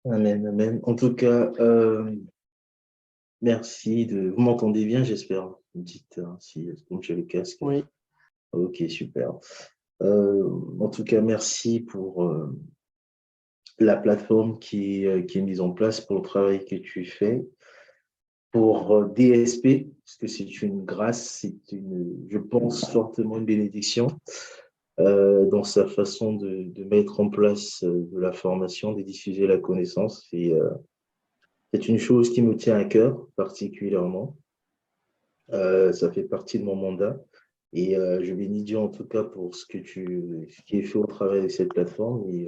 Amen, amen. En tout cas, merci de. Vous m'entendez bien, j'espère. Vous me dites si comme j'ai le casque. Oui, Ok, super. Euh, En tout cas, merci pour la plateforme qui est mise en place, pour le travail que tu fais, pour DSP, parce que c'est une grâce, je pense, fortement une bénédiction dans sa façon de mettre en place de la formation, de diffuser la connaissance. Et c'est une chose qui me tient à cœur particulièrement. Ça fait partie de mon mandat. Et je bénis Dieu en tout cas pour ce qui est fait au travers de cette plateforme et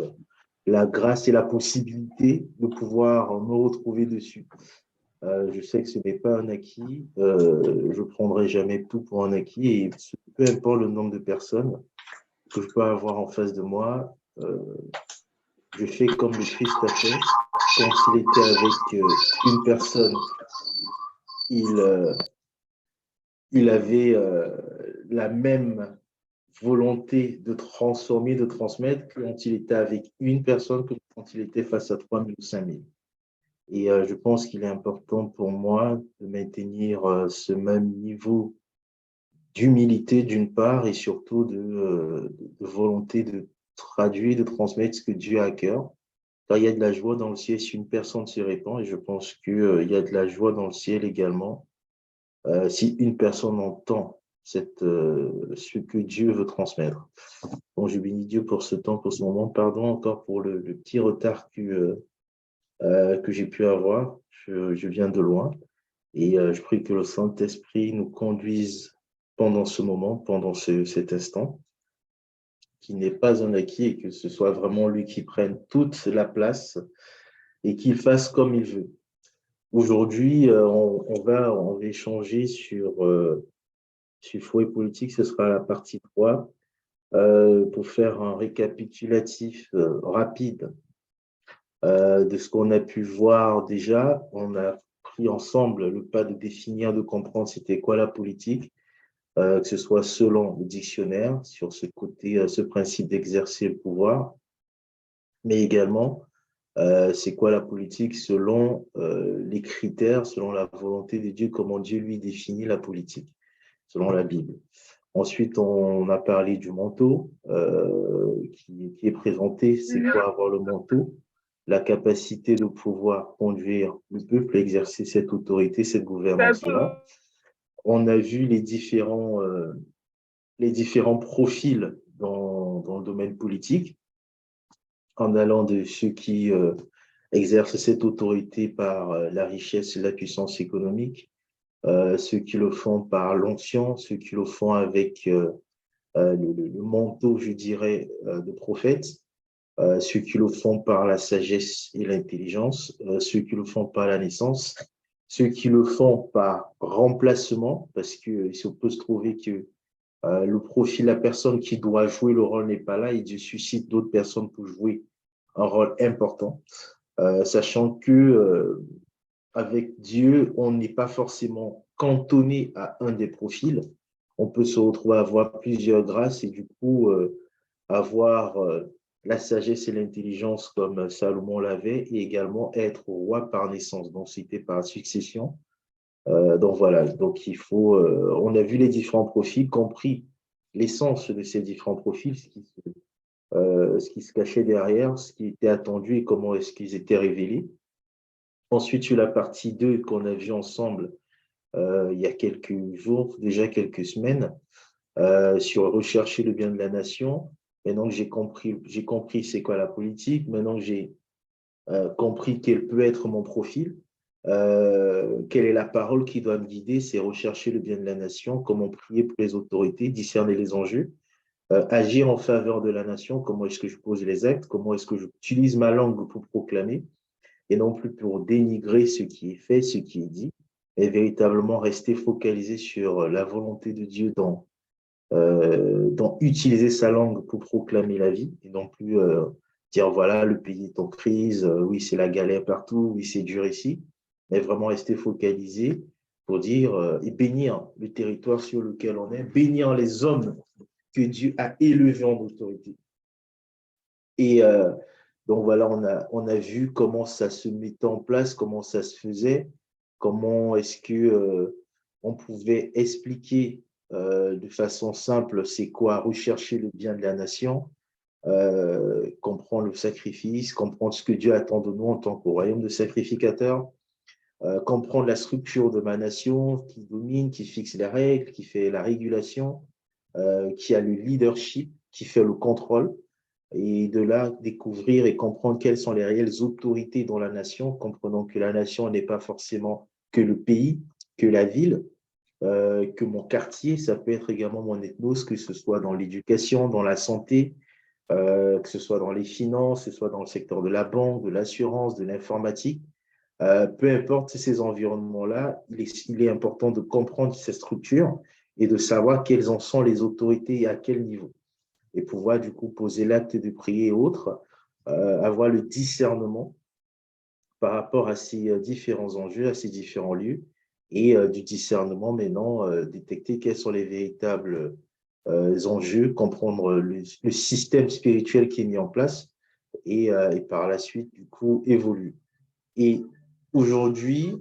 la grâce et la possibilité de pouvoir me retrouver dessus. Je sais que ce n'est pas un acquis. Je ne prendrai jamais tout pour un acquis et peu importe le nombre de personnes que je peux avoir en face de moi, je fais comme le Christ a fait. Quand il était avec une personne, il, il avait la même volonté de transformer, de transmettre quand il était avec une personne que quand il était face à 3 000 ou 5 000. Et je pense qu'il est important pour moi de maintenir ce même niveau d'humilité d'une part et surtout de volonté de traduire, de transmettre ce que Dieu a à cœur. Car il y a de la joie dans le ciel si une personne se répand et je pense qu'il y a de la joie dans le ciel également si une personne entend ce que Dieu veut transmettre. Bon, je bénis Dieu pour ce temps, pour ce moment. Pardon encore pour le petit retard que j'ai pu avoir. Je viens de loin et je prie que le Saint-Esprit nous conduise pendant ce moment, pendant cet instant, qui n'est pas un acquis et que ce soit vraiment lui qui prenne toute la place et qu'il fasse comme il veut. Aujourd'hui, on va échanger sur foi et politique. Ce sera la partie 3 pour faire un récapitulatif rapide de ce qu'on a pu voir déjà. On a pris ensemble le pas de définir, de comprendre c'était quoi la politique, que ce soit selon le dictionnaire, sur ce côté, ce principe d'exercer le pouvoir, mais également c'est quoi la politique selon les critères, selon la volonté de Dieu, comment Dieu lui définit la politique, selon la Bible. Ensuite, on a parlé du manteau qui est présenté. C'est quoi avoir le manteau? La capacité de pouvoir conduire le peuple, exercer cette autorité, cette gouvernance-là. On a vu les différents profils dans le domaine politique, en allant de ceux qui exercent cette autorité par la richesse et la puissance économique, ceux qui le font par l'onction, ceux qui le font avec le manteau, je dirais, de prophète, ceux qui le font par la sagesse et l'intelligence, ceux qui le font par la naissance, ceux qui le font par remplacement, parce qu'il peut se trouver que le profil, la personne qui doit jouer le rôle n'est pas là, et Dieu suscite d'autres personnes pour jouer un rôle important, sachant que avec Dieu, on n'est pas forcément cantonné à un des profils. On peut se retrouver à avoir plusieurs grâces et du coup avoir la sagesse et l'intelligence comme Salomon l'avait et également être roi par naissance, donc c'était par succession. Donc voilà, donc on a vu les différents profils, compris l'essence de ces différents profils, ce qui se cachait derrière, ce qui était attendu et comment est-ce qu'ils étaient révélés. Ensuite, sur la partie 2 qu'on a vue ensemble il y a quelques jours, déjà quelques semaines, sur rechercher le bien de la nation. Maintenant que j'ai compris c'est quoi la politique, maintenant que j'ai compris quel peut être mon profil, quelle est la parole qui doit me guider, c'est rechercher le bien de la nation, comment prier pour les autorités, discerner les enjeux, agir en faveur de la nation, comment est-ce que je pose les actes, comment est-ce que j'utilise ma langue pour proclamer, et non plus pour dénigrer ce qui est fait, ce qui est dit, mais véritablement rester focalisé sur la volonté de Dieu dans utiliser sa langue pour proclamer la vie, et non plus dire voilà, le pays est en crise, oui, c'est la galère partout, oui, c'est dur ici, mais vraiment rester focalisé pour dire et bénir le territoire sur lequel on est, bénir les hommes que Dieu a élevés en autorité. Et Donc voilà, on a vu comment ça se mettait en place, comment ça se faisait, comment est-ce que on pouvait expliquer de façon simple c'est quoi rechercher le bien de la nation, comprendre le sacrifice, comprendre ce que Dieu attend de nous en tant qu'au royaume de sacrificateurs, comprendre la structure de ma nation qui domine, qui fixe les règles, qui fait la régulation, qui a le leadership, qui fait le contrôle, et de là découvrir et comprendre quelles sont les réelles autorités dans la nation, comprenant que la nation n'est pas forcément que le pays, que la ville, que mon quartier, ça peut être également mon ethnos, que ce soit dans l'éducation, dans la santé, que ce soit dans les finances, que ce soit dans le secteur de la banque, de l'assurance, de l'informatique. Peu importe ces environnements-là, il est important de comprendre ces structures et de savoir quelles en sont les autorités et à quel niveau. Et pouvoir du coup poser l'acte de prier et autres, avoir le discernement par rapport à ces différents enjeux, à ces différents lieux, et du discernement maintenant, détecter quels sont les véritables enjeux, comprendre le système spirituel qui est mis en place et par la suite, du coup, évolue. Et aujourd'hui,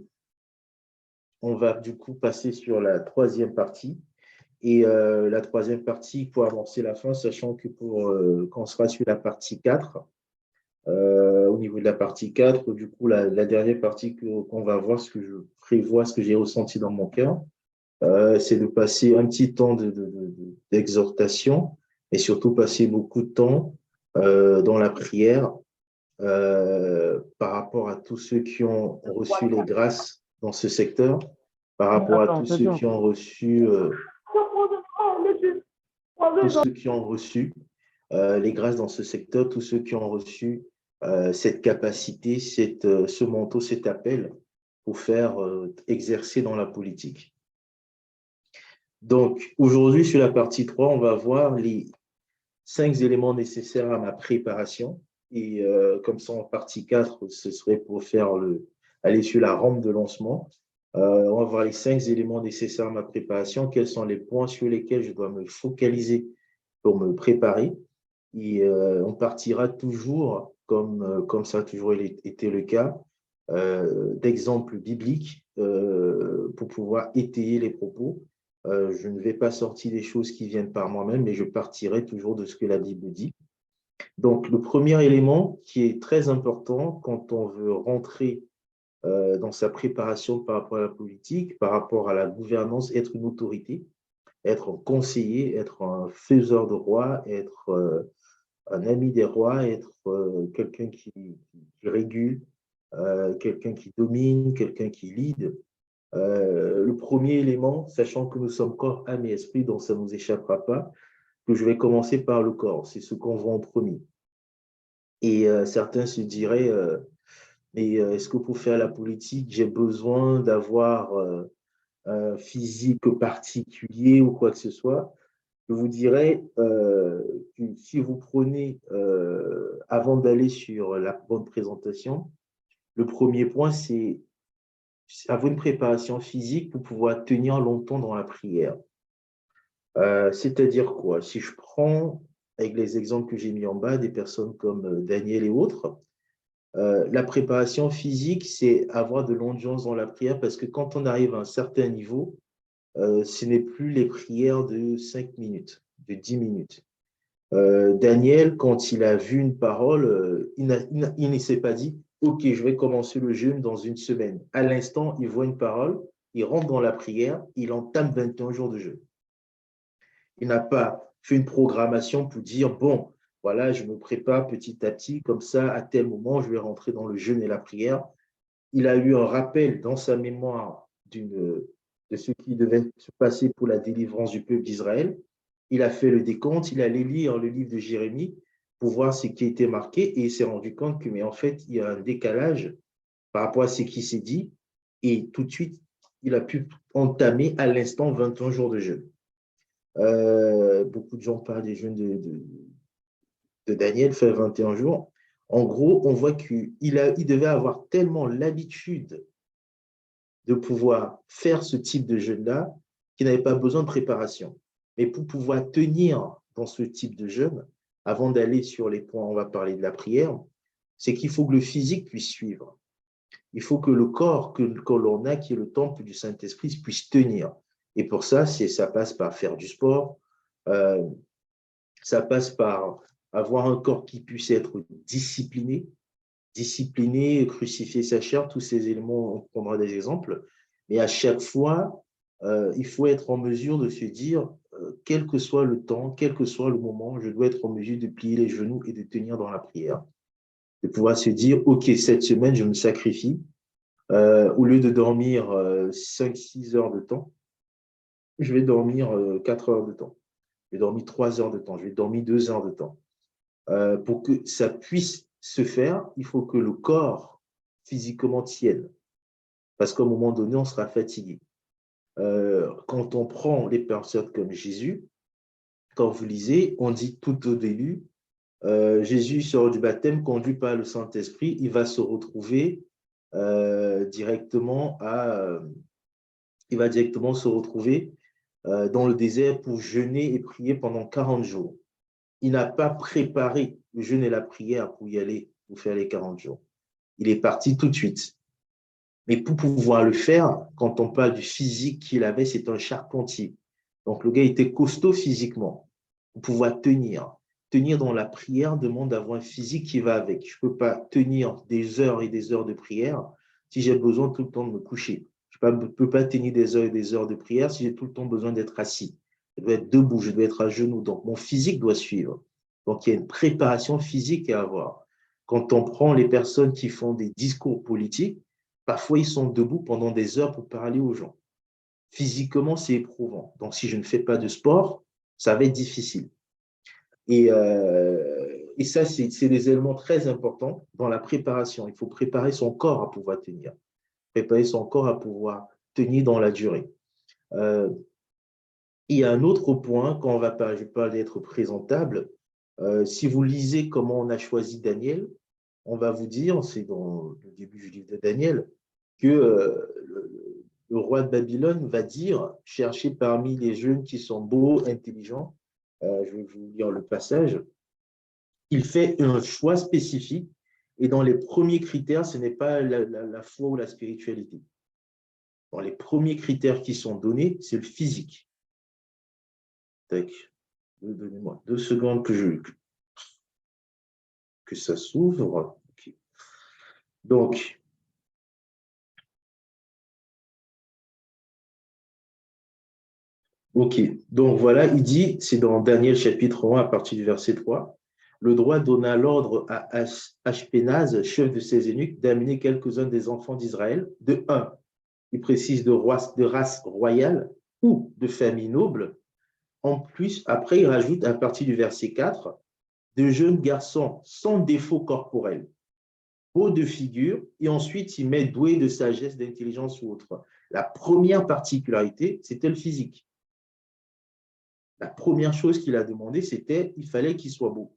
on va du coup passer sur la troisième partie. Et la troisième partie, pour avancer la fin, sachant que quand on sera sur la partie 4, au niveau de la partie 4, du coup, la dernière partie qu'on va voir, ce que je prévois, ce que j'ai ressenti dans mon cœur, c'est de passer un petit temps d'exhortation et surtout passer beaucoup de temps dans la prière par rapport à tous ceux qui ont reçu les grâces dans ce secteur, par rapport à tous ceux qui ont reçu, tous ceux qui ont reçu les grâces dans ce secteur, tous ceux qui ont reçu cette capacité, ce manteau, cet appel pour faire exercer dans la politique. Donc, aujourd'hui, sur la partie 3, on va voir les 5 éléments nécessaires à ma préparation. Et comme ça, en partie 4, ce serait pour aller sur la rampe de lancement. On va voir les 5 éléments nécessaires à ma préparation, quels sont les points sur lesquels je dois me focaliser pour me préparer. Et on partira toujours, comme ça a toujours été le cas, d'exemples bibliques pour pouvoir étayer les propos. Je ne vais pas sortir des choses qui viennent par moi-même, mais je partirai toujours de ce que la Bible dit. Donc, le premier élément qui est très important quand on veut rentrer dans sa préparation par rapport à la politique, par rapport à la gouvernance, être une autorité, être un conseiller, être un faiseur de roi, être un ami des rois, être quelqu'un qui régule, quelqu'un qui domine, quelqu'un qui lead. Le premier élément, sachant que nous sommes corps, âme et esprit, donc ça ne nous échappera pas, que je vais commencer par le corps, c'est ce qu'on voit en premier. Et certains se diraient, mais est-ce que pour faire la politique, j'ai besoin d'avoir un physique particulier ou quoi que ce soit? Je vous dirais que si vous prenez, avant d'aller sur la bonne présentation, le premier point, c'est avoir une préparation physique pour pouvoir tenir longtemps dans la prière. C'est-à-dire quoi? Si je prends, avec les exemples que j'ai mis en bas, des personnes comme Daniel et autres, la préparation physique, c'est avoir de l'endurance dans la prière parce que quand on arrive à un certain niveau, ce n'est plus les prières de 5 minutes, de 10 minutes. Daniel, quand il a vu une parole, il ne s'est pas dit, OK, je vais commencer le jeûne dans une semaine. À l'instant, il voit une parole, il rentre dans la prière, il entame 21 jours de jeûne. Il n'a pas fait une programmation pour dire, bon, voilà, je me prépare petit à petit, comme ça, à tel moment, je vais rentrer dans le jeûne et la prière. Il a eu un rappel dans sa mémoire de ce qui devait se passer pour la délivrance du peuple d'Israël. Il a fait le décompte, il allait lire le livre de Jérémie pour voir ce qui était marqué et il s'est rendu compte que, mais en fait, il y a un décalage par rapport à ce qui s'est dit et tout de suite, il a pu entamer à l'instant 21 jours de jeûne. Beaucoup de gens parlent des jeûnes de Daniel, fait 21 jours. En gros, on voit qu'il devait avoir tellement l'habitude de pouvoir faire ce type de jeûne-là qu'il n'avait pas besoin de préparation. Mais pour pouvoir tenir dans ce type de jeûne, avant d'aller sur les points, on va parler de la prière, c'est qu'il faut que le physique puisse suivre. Il faut que le corps que l'on a, qui est le temple du Saint-Esprit, puisse tenir. Et pour ça, ça passe par faire du sport, ça passe par avoir un corps qui puisse être discipliné, crucifier sa chair, tous ces éléments, on prendra des exemples. Mais à chaque fois, il faut être en mesure de se dire, quel que soit le temps, quel que soit le moment, je dois être en mesure de plier les genoux et de tenir dans la prière. De pouvoir se dire, OK, cette semaine, je me sacrifie. Au lieu de dormir 5-6 heures de temps, je vais dormir 4 heures de temps. Je vais dormir 3 heures de temps. Je vais dormir 2 heures de temps. Pour que ça puisse se faire, il faut que le corps physiquement tienne. Parce qu'à un moment donné, on sera fatigué. Quand on prend les personnes comme Jésus, quand vous lisez, on dit tout au début, Jésus sort du baptême, conduit par le Saint-Esprit, il va se retrouver directement dans le désert pour jeûner et prier pendant 40 jours. Il n'a pas préparé le jeûne et la prière pour y aller, pour faire les 40 jours. Il est parti tout de suite. Mais pour pouvoir le faire, quand on parle du physique qu'il avait, c'est un charpentier. Donc, le gars était costaud physiquement pour pouvoir tenir. Tenir dans la prière demande d'avoir un physique qui va avec. Je ne peux pas tenir des heures et des heures de prière si j'ai besoin tout le temps de me coucher. Je ne peux pas tenir des heures et des heures de prière si j'ai tout le temps besoin d'être assis. Je dois être debout, je dois être à genoux. Donc, mon physique doit suivre. Donc, il y a une préparation physique à avoir. Quand on prend les personnes qui font des discours politiques, parfois ils sont debout pendant des heures pour parler aux gens. Physiquement, c'est éprouvant. Donc, si je ne fais pas de sport, ça va être difficile. Et ça, c'est des éléments très importants dans la préparation. Il faut préparer son corps à pouvoir tenir. Préparer son corps à pouvoir tenir dans la durée. Il y a un autre point, quand je parle d'être présentable, si vous lisez comment on a choisi Daniel, on va vous dire, c'est dans le début du livre de Daniel, que le roi de Babylone va dire, cherchez parmi les jeunes qui sont beaux, intelligents, je vais vous lire le passage, il fait un choix spécifique et dans les premiers critères, ce n'est pas la foi ou la spiritualité. Dans les premiers critères qui sont donnés, c'est le physique. Tac. Donnez-moi 2 secondes que ça s'ouvre. Okay. Donc, voilà, il dit, c'est dans Daniel chapitre 1 à partir du verset 3, le droit donna l'ordre à Ashpenaz, chef de ses eunuques, d'amener quelques-uns des enfants d'Israël, de un, il précise de race royale ou de famille noble. En plus, après, il rajoute à partir du verset 4, de jeunes garçons sans défaut corporel, beaux de figure, et ensuite il met doué de sagesse, d'intelligence ou autre. La première particularité, c'était le physique. La première chose qu'il a demandé, c'était il fallait qu'il soit beau.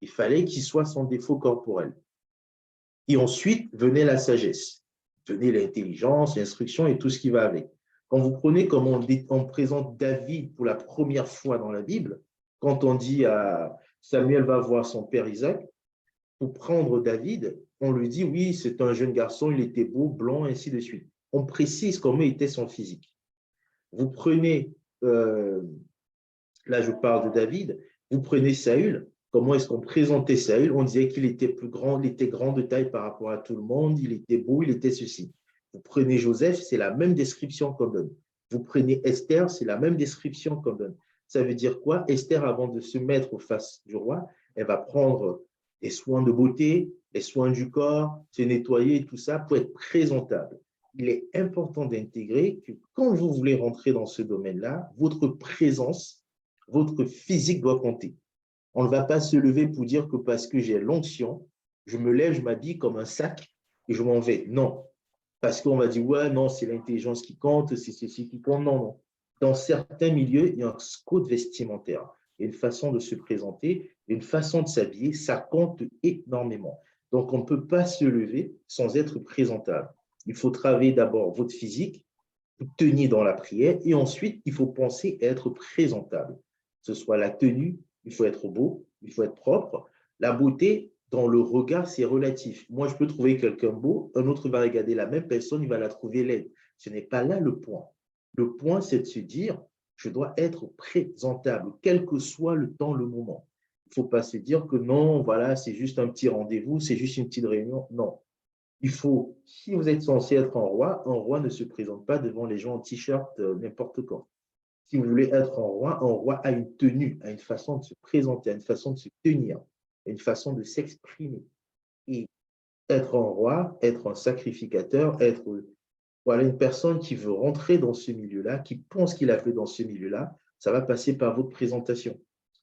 Il fallait qu'il soit sans défaut corporel. Et ensuite venait la sagesse, venait l'intelligence, l'instruction et tout ce qui va avec. Quand vous prenez comme on présente David pour la première fois dans la Bible, quand on dit à Samuel va voir son père Isaac, pour prendre David, on lui dit oui, c'est un jeune garçon, il était beau, blanc, ainsi de suite. On précise comment était son physique. Vous prenez, là je parle de David, vous prenez Saül, comment est-ce qu'on présentait Saül? On disait qu'il était plus grand, il était grand de taille par rapport à tout le monde, il était beau, il était ceci. Vous prenez Joseph, c'est la même description qu'on donne. Vous prenez Esther, c'est la même description qu'on donne. Ça veut dire quoi? Esther, avant de se mettre face du roi, elle va prendre des soins de beauté, les soins du corps, se nettoyer, tout ça pour être présentable. Il est important d'intégrer que quand vous voulez rentrer dans ce domaine-là, votre présence, votre physique doit compter. On ne va pas se lever pour dire que parce que j'ai l'onction, je me lève, je m'habille comme un sac et je m'en vais. Non. Parce qu'on va dire, ouais, non, c'est l'intelligence qui compte, c'est ceci qui compte. Non, non. Dans certains milieux, il y a un code vestimentaire, il y a une façon de se présenter, une façon de s'habiller, ça compte énormément. Donc, on ne peut pas se lever sans être présentable. Il faut travailler d'abord votre physique, tenir dans la prière, et ensuite, il faut penser à être présentable. Que ce soit la tenue, il faut être beau, il faut être propre. La beauté, dans le regard, c'est relatif. Moi, je peux trouver quelqu'un beau, un autre va regarder la même personne, il va la trouver laide. Ce n'est pas là le point. Le point, c'est de se dire, je dois être présentable, quel que soit le temps, le moment. Il ne faut pas se dire que non, voilà, c'est juste un petit rendez-vous, c'est juste une petite réunion. Non. Il faut, si vous êtes censé être un roi ne se présente pas devant les gens en t-shirt n'importe quand. Si vous voulez être un roi a une tenue, a une façon de se présenter, a une façon de se tenir, a une façon de s'exprimer. Et être un roi, être un sacrificateur, être voilà, une personne qui veut rentrer dans ce milieu-là, qui pense qu'il a fait dans ce milieu-là, ça va passer par votre présentation.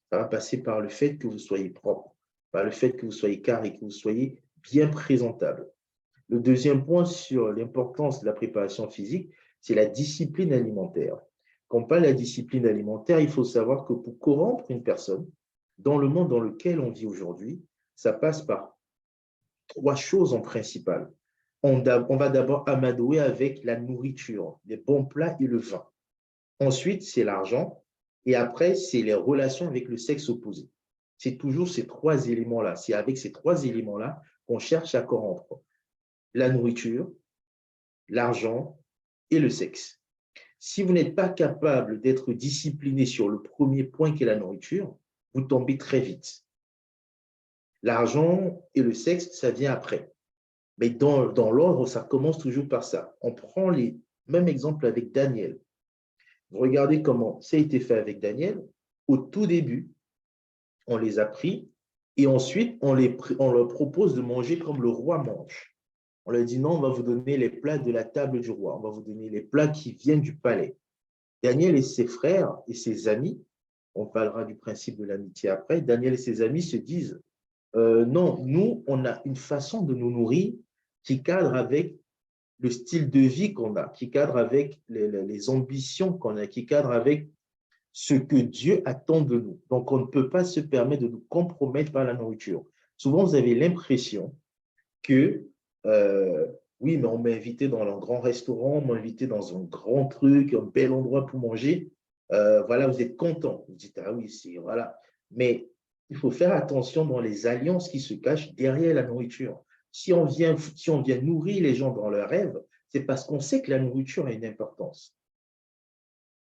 Ça va passer par le fait que vous soyez propre, par le fait que vous soyez carré, que vous soyez bien présentable. Le deuxième point sur l'importance de la préparation physique, c'est la discipline alimentaire. Quand on parle de la discipline alimentaire, il faut savoir que pour corrompre une personne, dans le monde dans lequel on vit aujourd'hui, ça passe par trois choses en principal. On va d'abord amadouer avec la nourriture, les bons plats et le vin. Ensuite, c'est l'argent. Et après, c'est les relations avec le sexe opposé. C'est toujours ces trois éléments-là. C'est avec ces trois éléments-là qu'on cherche à corrompre. La nourriture, l'argent et le sexe. Si vous n'êtes pas capable d'être discipliné sur le premier point qui est la nourriture, vous tombez très vite. L'argent et le sexe, ça vient après. Mais dans l'ordre, ça commence toujours par ça. On prend les mêmes exemples avec Daniel. Vous regardez comment ça a été fait avec Daniel. Au tout début, on les a pris et ensuite, on leur propose de manger comme le roi mange. On leur dit non, on va vous donner les plats de la table du roi. On va vous donner les plats qui viennent du palais. Daniel et ses frères et ses amis, on parlera du principe de l'amitié après, Daniel et ses amis se disent non, nous, on a une façon de nous nourrir qui cadre avec le style de vie qu'on a, qui cadre avec les ambitions qu'on a, qui cadre avec ce que Dieu attend de nous. Donc, on ne peut pas se permettre de nous compromettre par la nourriture. Souvent, vous avez l'impression que, oui, mais on m'a invité dans un grand restaurant, on m'a invité dans un grand truc, un bel endroit pour manger. Voilà, vous êtes content. Vous dites, ah oui, c'est, voilà. Mais il faut faire attention dans les alliances qui se cachent derrière la nourriture. Si on vient nourrir les gens dans leurs rêves, c'est parce qu'on sait que la nourriture a une importance.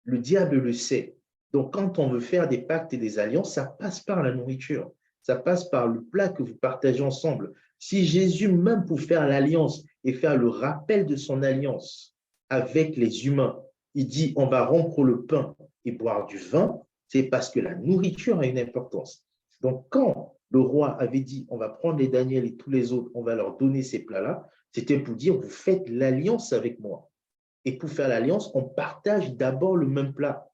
Le diable le sait. Donc, quand on veut faire des pactes et des alliances, ça passe par la nourriture. Ça passe par le plat que vous partagez ensemble. Si Jésus, même pour faire l'alliance et faire le rappel de son alliance avec les humains, il dit on va rompre le pain et boire du vin, c'est parce que la nourriture a une importance. Donc, quand le roi avait dit on va prendre les Daniel et tous les autres, on va leur donner ces plats-là, c'était pour dire vous faites l'alliance avec moi. Et pour faire l'alliance, on partage d'abord le même plat.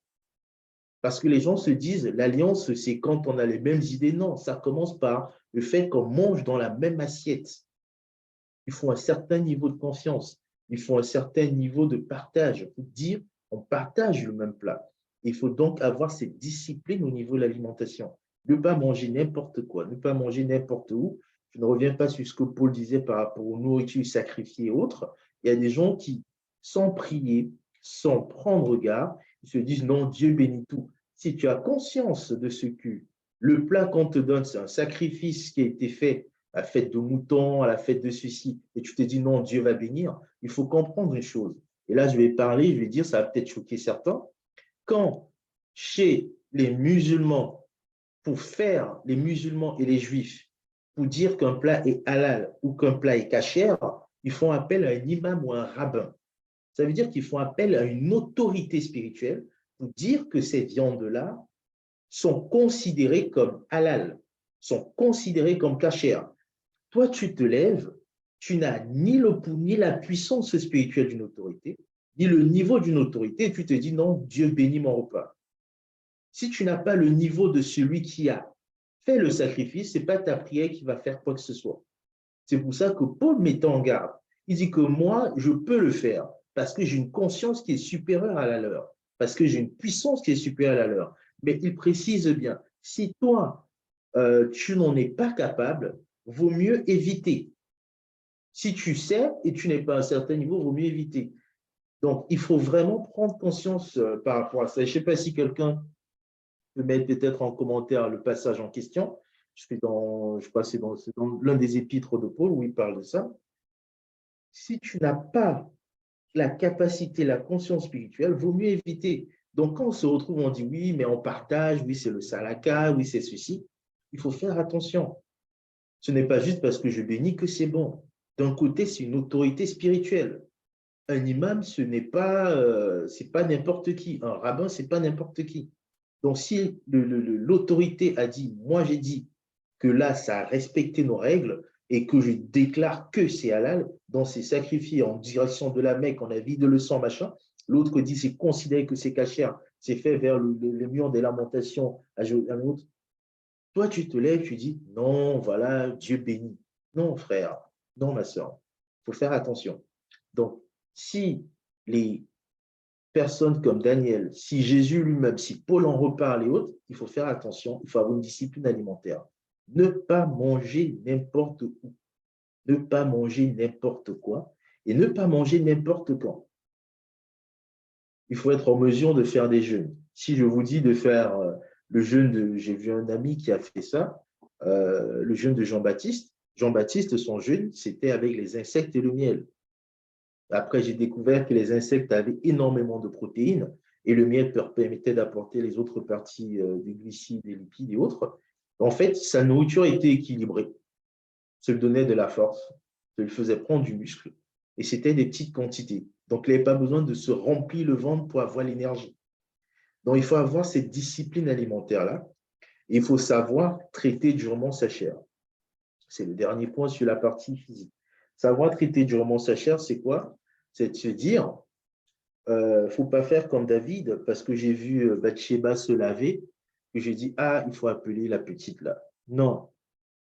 Parce que les gens se disent, l'alliance, c'est quand on a les mêmes idées. Non, ça commence par le fait qu'on mange dans la même assiette. Il faut un certain niveau de confiance. Il faut un certain niveau de partage pour dire, on partage le même plat. Il faut donc avoir cette discipline au niveau de l'alimentation. Ne pas manger n'importe quoi, ne pas manger n'importe où. Je ne reviens pas sur ce que Paul disait par rapport aux nourritures sacrifiées et autres. Il y a des gens qui, sans prier, sans prendre garde, ils se disent non, Dieu bénit tout. Si tu as conscience de ce que le plat qu'on te donne, c'est un sacrifice qui a été fait à la fête de mouton, à la fête de ceci, et tu te dis non, Dieu va bénir, il faut comprendre une chose. Et là, je vais parler, je vais dire, ça va peut-être choquer certains. Quand chez les musulmans, pour faire les musulmans et les juifs, pour dire qu'un plat est halal ou qu'un plat est cachère, ils font appel à un imam ou un rabbin. Ça veut dire qu'ils font appel à une autorité spirituelle pour dire que ces viandes-là sont considérées comme halal, sont considérées comme cachères. Toi, tu te lèves, tu n'as ni la puissance spirituelle d'une autorité, ni le niveau d'une autorité, et tu te dis non, Dieu bénit mon repas. Si tu n'as pas le niveau de celui qui a fait le sacrifice, ce n'est pas ta prière qui va faire quoi que ce soit. C'est pour ça que Paul met en garde. Il dit que moi, je peux le faire parce que j'ai une conscience qui est supérieure à la leur, parce que j'ai une puissance qui est supérieure à la leur. Mais il précise bien, si toi, tu n'en es pas capable, vaut mieux éviter. Si tu sais et tu n'es pas à un certain niveau, vaut mieux éviter. Donc, il faut vraiment prendre conscience par rapport à ça. Je ne sais pas si quelqu'un peut mettre peut-être en commentaire le passage en question, Je crois que c'est dans l'un des épîtres de Paul où il parle de ça. Si tu n'as pas la capacité, la conscience spirituelle, vaut mieux éviter. Donc, quand on se retrouve, on dit oui, mais on partage, oui, c'est le salaka, oui, c'est ceci. Il faut faire attention. Ce n'est pas juste parce que je bénis que c'est bon. D'un côté, c'est une autorité spirituelle. Un imam, c'est pas n'importe qui. Un rabbin, c'est pas n'importe qui. Donc, si l'autorité a dit, moi j'ai dit que là, ça a respecté nos règles et que je déclare que c'est halal, donc c'est sacrifié en direction de la Mecque, on a vidé le sang, machin. L'autre dit, c'est considéré que c'est cachère, c'est fait vers le mur des lamentations à l'autre. Toi, tu te lèves, tu dis, non, voilà, Dieu bénit. Non, frère, non, ma soeur, il faut faire attention. Donc, si les personnes comme Daniel, si Jésus lui-même, si Paul en reparle et autres, il faut faire attention, il faut avoir une discipline alimentaire. Ne pas manger n'importe où, ne pas manger n'importe quoi et ne pas manger n'importe quand. Il faut être en mesure de faire des jeûnes. Si je vous dis de faire le jeûne j'ai vu un ami qui a fait ça, le jeûne de Jean-Baptiste. Jean-Baptiste, son jeûne, c'était avec les insectes et le miel. Après, j'ai découvert que les insectes avaient énormément de protéines et le miel permettait d'apporter les autres parties des glucides, des lipides et autres. En fait, sa nourriture était équilibrée. Ça lui donnait de la force, ça lui faisait prendre du muscle et c'était des petites quantités. Donc, il n'avait pas besoin de se remplir le ventre pour avoir l'énergie. Donc, il faut avoir cette discipline alimentaire-là. Il faut savoir traiter durement sa chair. C'est le dernier point sur la partie physique. Savoir traiter durement sa chair, c'est quoi? C'est de se dire, faut pas faire comme David, parce que j'ai vu Bathsheba se laver, que j'ai dit, ah, il faut appeler la petite là. Non,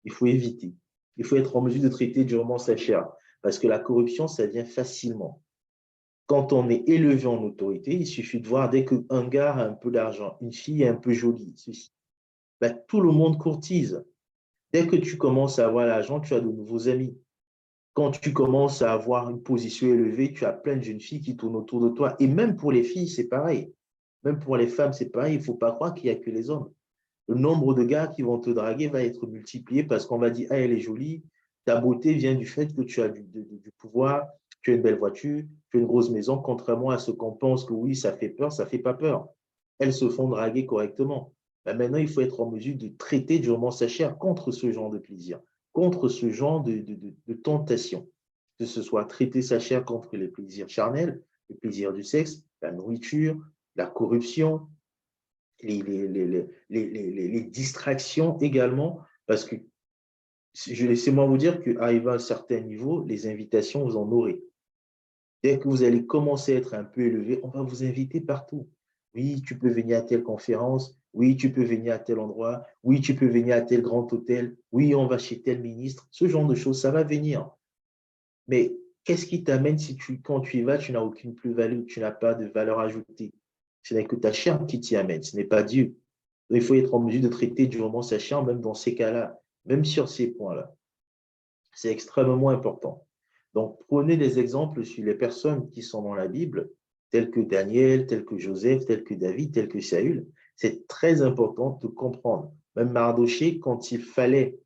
il faut éviter. Il faut être en mesure de traiter durement sa chair, parce que la corruption, ça vient facilement. Quand on est élevé en autorité, il suffit de voir dès qu'un gars a un peu d'argent, une fille est un peu jolie, ceci, ben, tout le monde courtise. Dès que tu commences à avoir l'argent, tu as de nouveaux amis. Quand tu commences à avoir une position élevée, tu as plein de jeunes filles qui tournent autour de toi. Et même pour les filles, c'est pareil. Même pour les femmes, c'est pareil. Il ne faut pas croire qu'il n'y a que les hommes. Le nombre de gars qui vont te draguer va être multiplié parce qu'on va dire, ah, elle est jolie. Ta beauté vient du fait que tu as du pouvoir, tu as une belle voiture, tu as une grosse maison, contrairement à ce qu'on pense que oui, ça fait peur, ça ne fait pas peur. Elles se font draguer correctement. Ben maintenant, il faut être en mesure de traiter durement sa chair contre ce genre de plaisir, contre ce genre de tentation. Que ce soit traiter sa chair contre les plaisirs charnels, les plaisirs du sexe, la nourriture, la corruption, les distractions également, parce que laissez-moi vous dire qu'arrivé à un certain niveau, les invitations, vous en aurez. Dès que vous allez commencer à être un peu élevé, on va vous inviter partout. Oui, tu peux venir à telle conférence. Oui, tu peux venir à tel endroit. Oui, tu peux venir à tel grand hôtel. Oui, on va chez tel ministre. Ce genre de choses, ça va venir. Mais qu'est-ce qui t'amène si quand tu y vas, tu n'as aucune plus-value, tu n'as pas de valeur ajoutée? Ce n'est que ta chair qui t'y amène, ce n'est pas Dieu. Donc, il faut être en mesure de traiter durement sa chair, même dans ces cas-là, même sur ces points-là. C'est extrêmement important. Donc, prenez des exemples sur les personnes qui sont dans la Bible, telles que Daniel, telles que Joseph, telles que David, telles que Saül. C'est très important de comprendre. Même Mardoché, quand il fallait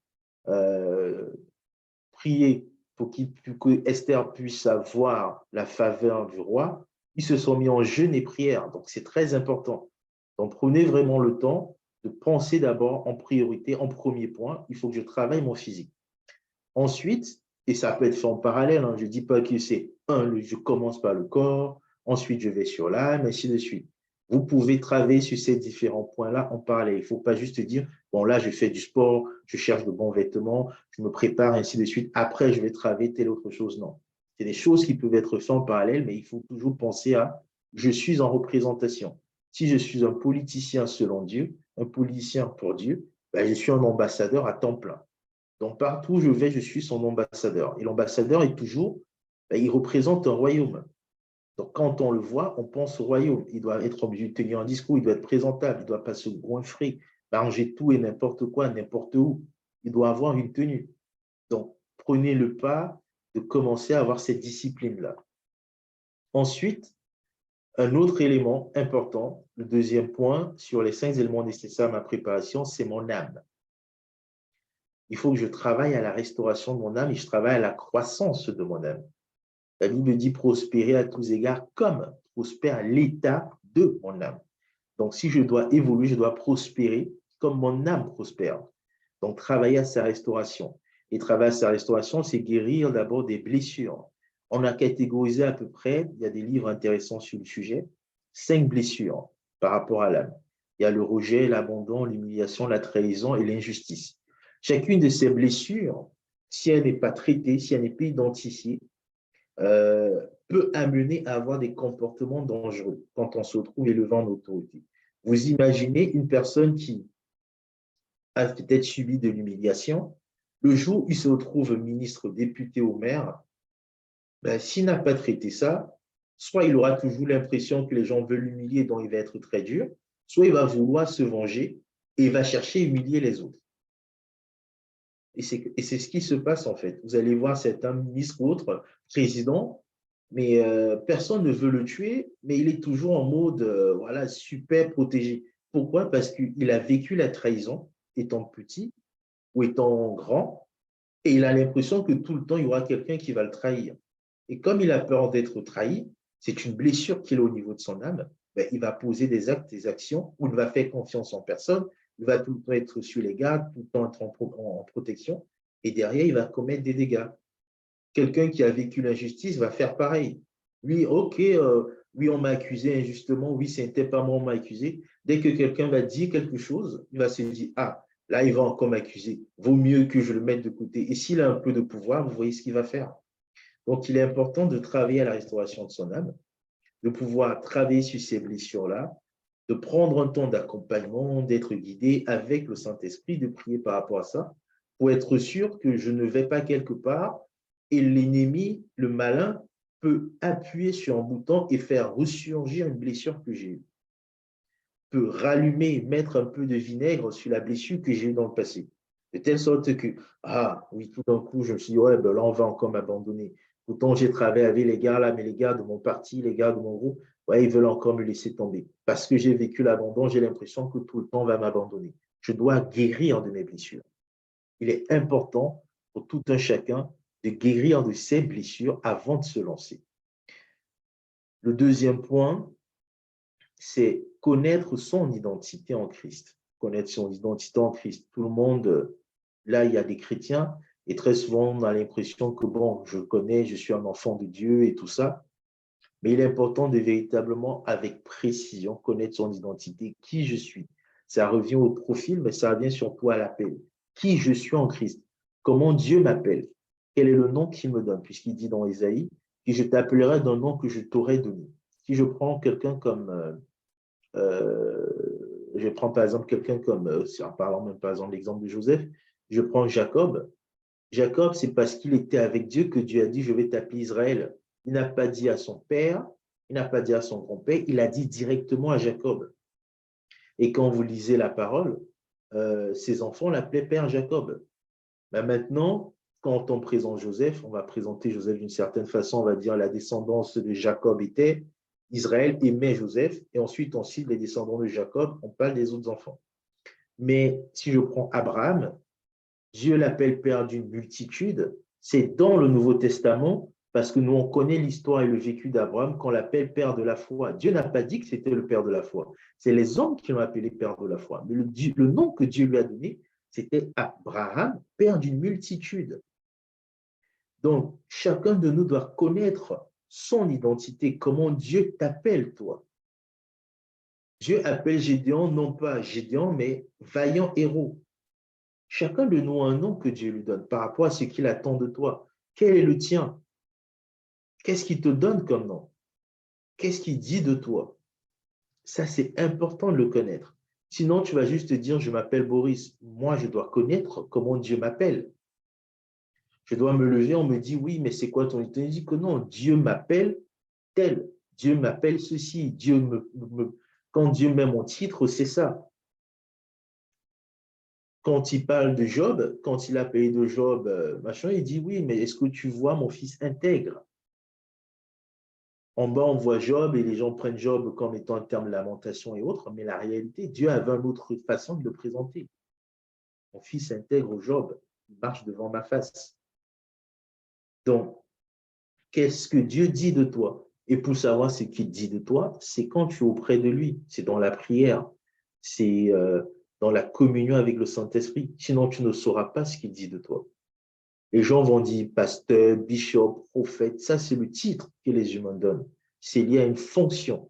euh, prier pour que Esther puisse avoir la faveur du roi, ils se sont mis en jeûne et prière. Donc, c'est très important. Donc, prenez vraiment le temps de penser d'abord en priorité, en premier point, il faut que je travaille mon physique. Ensuite, et ça peut être fait en parallèle, hein, je ne dis pas que c'est je commence par le corps, ensuite je vais sur l'âme, ainsi de suite. Vous pouvez travailler sur ces différents points-là en parallèle. Il ne faut pas juste dire, bon là, je fais du sport, je cherche de bons vêtements, je me prépare, ainsi de suite. Après, je vais travailler telle autre chose. Non. C'est des choses qui peuvent être faites en parallèle, mais il faut toujours penser à, je suis en représentation. Si je suis un politicien selon Dieu, un politicien pour Dieu, ben, je suis un ambassadeur à temps plein. Donc, partout où je vais, je suis son ambassadeur. Et l'ambassadeur est toujours, ben, il représente un royaume. Donc, quand on le voit, on pense au royaume. Il doit être obligé de tenir un discours, il doit être présentable, il ne doit pas se goinfrer, manger tout et n'importe quoi, n'importe où. Il doit avoir une tenue. Donc, prenez le pas de commencer à avoir cette discipline-là. Ensuite, un autre élément important, le deuxième point sur les 5 éléments nécessaires à ma préparation, c'est mon âme. Il faut que je travaille à la restauration de mon âme et je travaille à la croissance de mon âme. La Bible dit prospérer à tous égards comme prospère l'état de mon âme. Donc, si je dois évoluer, je dois prospérer comme mon âme prospère. Donc, travailler à sa restauration. Et travailler à sa restauration, c'est guérir d'abord des blessures. On a catégorisé à peu près, il y a des livres intéressants sur le sujet, 5 blessures par rapport à l'âme. Il y a le rejet, l'abandon, l'humiliation, la trahison et l'injustice. Chacune de ces blessures, si elle n'est pas traitée, si elle n'est pas identifiée, peut amener à avoir des comportements dangereux quand on se retrouve élevé en autorité. Vous imaginez une personne qui a peut-être subi de l'humiliation, le jour où il se retrouve ministre, député ou maire, ben, s'il n'a pas traité ça, soit il aura toujours l'impression que les gens veulent l'humilier, donc il va être très dur, soit il va vouloir se venger et il va chercher à humilier les autres. Et c'est ce qui se passe en fait. Vous allez voir certains ministres ou autres, présidents, mais personne ne veut le tuer, mais il est toujours en mode voilà, super protégé. Pourquoi? Parce qu'il a vécu la trahison étant petit ou étant grand, et il a l'impression que tout le temps, il y aura quelqu'un qui va le trahir. Et comme il a peur d'être trahi, c'est une blessure qu'il a au niveau de son âme, ben, il va poser des actes, des actions où il ne va faire confiance en personne, il va tout le temps être sur les gardes, tout le temps être en protection, et derrière, il va commettre des dégâts. Quelqu'un qui a vécu l'injustice va faire pareil. Oui, ok, oui, on m'a accusé injustement, oui, c'était pas moi, on m'a accusé. Dès que quelqu'un va dire quelque chose, il va se dire, ah, là, il va encore m'accuser. Vaut mieux que je le mette de côté. Et s'il a un peu de pouvoir, vous voyez ce qu'il va faire. Donc, il est important de travailler à la restauration de son âme, de pouvoir travailler sur ces blessures-là, de prendre un temps d'accompagnement, d'être guidé avec le Saint-Esprit, de prier par rapport à ça, pour être sûr que je ne vais pas quelque part et l'ennemi, le malin, peut appuyer sur un bouton et faire ressurgir une blessure que j'ai eue, peut rallumer, mettre un peu de vinaigre sur la blessure que j'ai eue dans le passé. De telle sorte que, ah oui, tout d'un coup, je me suis dit, ouais, ben là, on va encore m'abandonner. Pourtant, j'ai travaillé avec les gars là, mais les gars de mon parti, les gars de mon groupe, ouais, ils veulent encore me laisser tomber. Parce que j'ai vécu l'abandon, j'ai l'impression que tout le temps on va m'abandonner. Je dois guérir de mes blessures. Il est important pour tout un chacun de guérir de ses blessures avant de se lancer. Le deuxième point, c'est connaître son identité en Christ. Connaître son identité en Christ. Tout le monde, là, il y a des chrétiens, et très souvent, on a l'impression que, bon, je connais, je suis un enfant de Dieu et tout ça, mais il est important de véritablement, avec précision, connaître son identité, qui je suis. Ça revient au profil, mais ça revient surtout à l'appel. Qui je suis en Christ. Comment Dieu m'appelle. Quel est le nom qu'il me donne, puisqu'il dit dans Ésaïe, que je t'appellerai d'un nom que je t'aurai donné. Si je prends quelqu'un comme je prends par exemple quelqu'un comme, en parlant même par exemple l'exemple de Joseph, je prends Jacob. Jacob, c'est parce qu'il était avec Dieu que Dieu a dit, je vais t'appeler Israël. Il n'a pas dit à son père, il n'a pas dit à son grand-père, il a dit directement à Jacob. Et quand vous lisez la parole, ses enfants l'appelaient Père Jacob. Ben maintenant, quand on présente Joseph, on va présenter Joseph d'une certaine façon, on va dire la descendance de Jacob était Israël aimait Joseph, et ensuite on cite les descendants de Jacob, on parle des autres enfants. Mais si je prends Abraham, Dieu l'appelle père d'une multitude, c'est dans le Nouveau Testament, parce que nous on connaît l'histoire et le vécu d'Abraham, qu'on l'appelle père de la foi. Dieu n'a pas dit que c'était le père de la foi, c'est les hommes qui l'ont appelé père de la foi. Mais le nom que Dieu lui a donné, c'était Abraham, père d'une multitude. Donc, chacun de nous doit connaître son identité, comment Dieu t'appelle, toi. Dieu appelle Gédéon, non pas Gédéon, mais vaillant héros. Chacun de nous a un nom que Dieu lui donne par rapport à ce qu'il attend de toi. Quel est le tien? Qu'est-ce qu'il te donne comme nom? Qu'est-ce qu'il dit de toi? Ça, c'est important de le connaître. Sinon, tu vas juste te dire, je m'appelle Boris. Moi, je dois connaître comment Dieu m'appelle. Je dois me lever, on me dit, oui, mais c'est quoi ton identité? Je dis que non, Dieu m'appelle tel. Dieu m'appelle ceci. Quand Dieu met mon titre, c'est ça. Quand il parle de Job, quand il a payé de Job, machin, il dit, oui, mais est-ce que tu vois mon fils intègre? En bas, on voit Job et les gens prennent Job comme étant un terme de lamentation et autres, mais la réalité, Dieu avait une autre façon de le présenter. Mon fils intègre Job. il marche devant ma face. Donc, qu'est-ce que Dieu dit de toi? Et pour savoir ce qu'il dit de toi, c'est quand tu es auprès de lui, c'est dans la prière, c'est dans la communion avec le Saint-Esprit. Sinon, tu ne sauras pas ce qu'il dit de toi. Les gens vont dire pasteur, bishop, prophète, ça c'est le titre que les humains donnent. C'est lié à une fonction.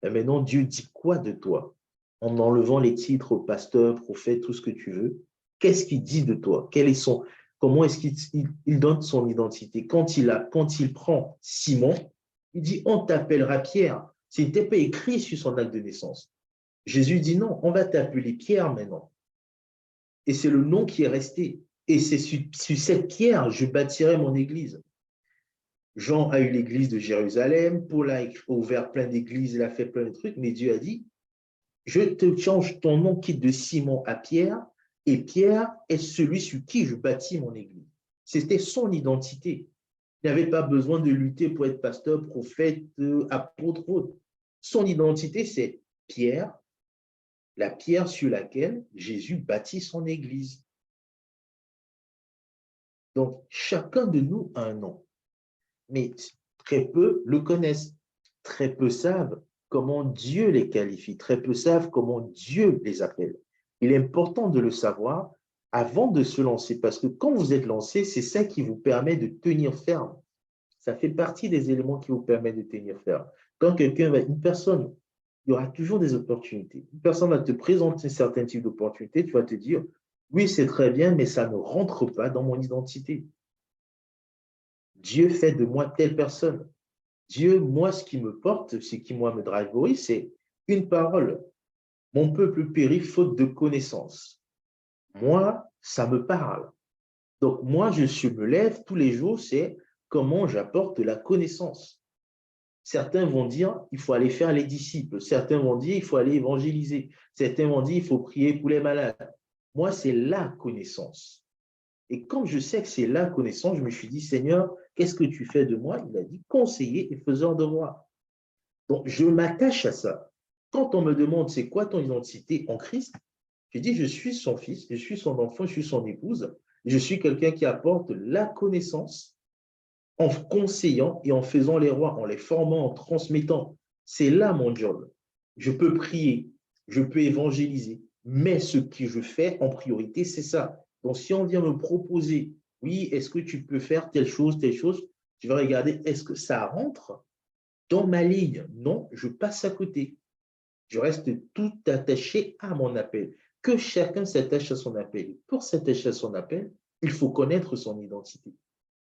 Et maintenant, Dieu dit quoi de toi? En enlevant les titres pasteur, prophète, tout ce que tu veux, qu'est-ce qu'il dit de toi? Comment est-ce qu'il donne son identité? Quand il prend Simon, il dit on t'appellera Pierre. Ce n'était pas écrit sur son acte de naissance. Jésus dit non, on va t'appeler Pierre maintenant. Et c'est le nom qui est resté. Et c'est sur cette pierre, je bâtirai mon église. Jean a eu l'église de Jérusalem, Paul a ouvert plein d'églises, il a fait plein de trucs, mais Dieu a dit, je te change ton nom, quitte de Simon à Pierre, et Pierre est celui sur qui je bâtis mon église. C'était son identité. Il n'avait pas besoin de lutter pour être pasteur, prophète, apôtre, autre. Son identité, c'est Pierre, la pierre sur laquelle Jésus bâtit son église. Donc, chacun de nous a un nom, mais très peu le connaissent. Très peu savent comment Dieu les qualifie. Très peu savent comment Dieu les appelle. Il est important de le savoir avant de se lancer, parce que quand vous êtes lancé, c'est ça qui vous permet de tenir ferme. Ça fait partie des éléments qui vous permettent de tenir ferme. Quand une personne, il y aura toujours des opportunités. Une personne va te présenter un certain type d'opportunité, tu vas te dire, oui, c'est très bien, mais ça ne rentre pas dans mon identité. Dieu fait de moi telle personne. Dieu, moi, ce qui me porte, ce qui, moi, me drive, c'est une parole. Mon peuple périt faute de connaissance. Moi, ça me parle. Donc, moi, me lève tous les jours, c'est comment j'apporte de la connaissance. Certains vont dire, il faut aller faire les disciples. Certains vont dire, il faut aller évangéliser. Certains vont dire, il faut prier pour les malades. Moi, c'est la connaissance. Et quand je sais que c'est la connaissance, je me suis dit, Seigneur, qu'est-ce que tu fais de moi? Il a dit, conseiller et faiseur de moi. Donc, je m'attache à ça. Quand on me demande, c'est quoi ton identité en Christ? Je dis, je suis son fils, je suis son enfant, je suis son épouse. Je suis quelqu'un qui apporte la connaissance en conseillant et en faisant les rois, en les formant, en transmettant. C'est là mon job. Je peux prier, je peux évangéliser, mais ce que je fais en priorité, c'est ça. Donc, si on vient me proposer, oui, est-ce que tu peux faire telle chose, je vais regarder, est-ce que ça rentre dans ma ligne? Non, je passe à côté. Je reste tout attaché à mon appel. Que chacun s'attache à son appel. Pour s'attacher à son appel, il faut connaître son identité.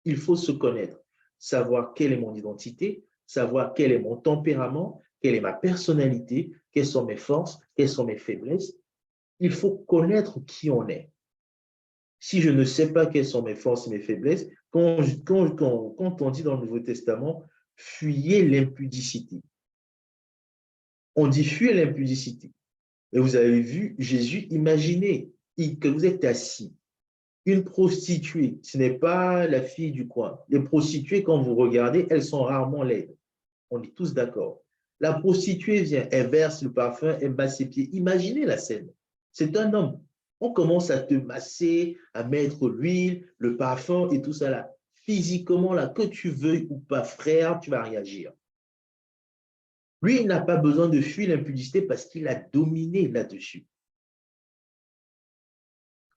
Il faut se connaître, savoir quelle est mon identité, savoir quel est mon tempérament, quelle est ma personnalité, quelles sont mes forces, quelles sont mes faiblesses. Il faut connaître qui on est. Si je ne sais pas quelles sont mes forces et mes faiblesses, quand on dit dans le Nouveau Testament, fuyez l'impudicité. On dit fuir l'impudicité. Et vous avez vu Jésus, imaginez que vous êtes assis. Une prostituée, ce n'est pas la fille du coin. Les prostituées, quand vous regardez, elles sont rarement laides. On est tous d'accord. La prostituée vient, elle verse le parfum, elle masse ses pieds. Imaginez la scène. C'est un homme. On commence à te masser, à mettre l'huile, le parfum et tout ça là. Physiquement, là, que tu veuilles ou pas, frère, tu vas réagir. Lui, il n'a pas besoin de fuir l'impudicité parce qu'il a dominé là-dessus.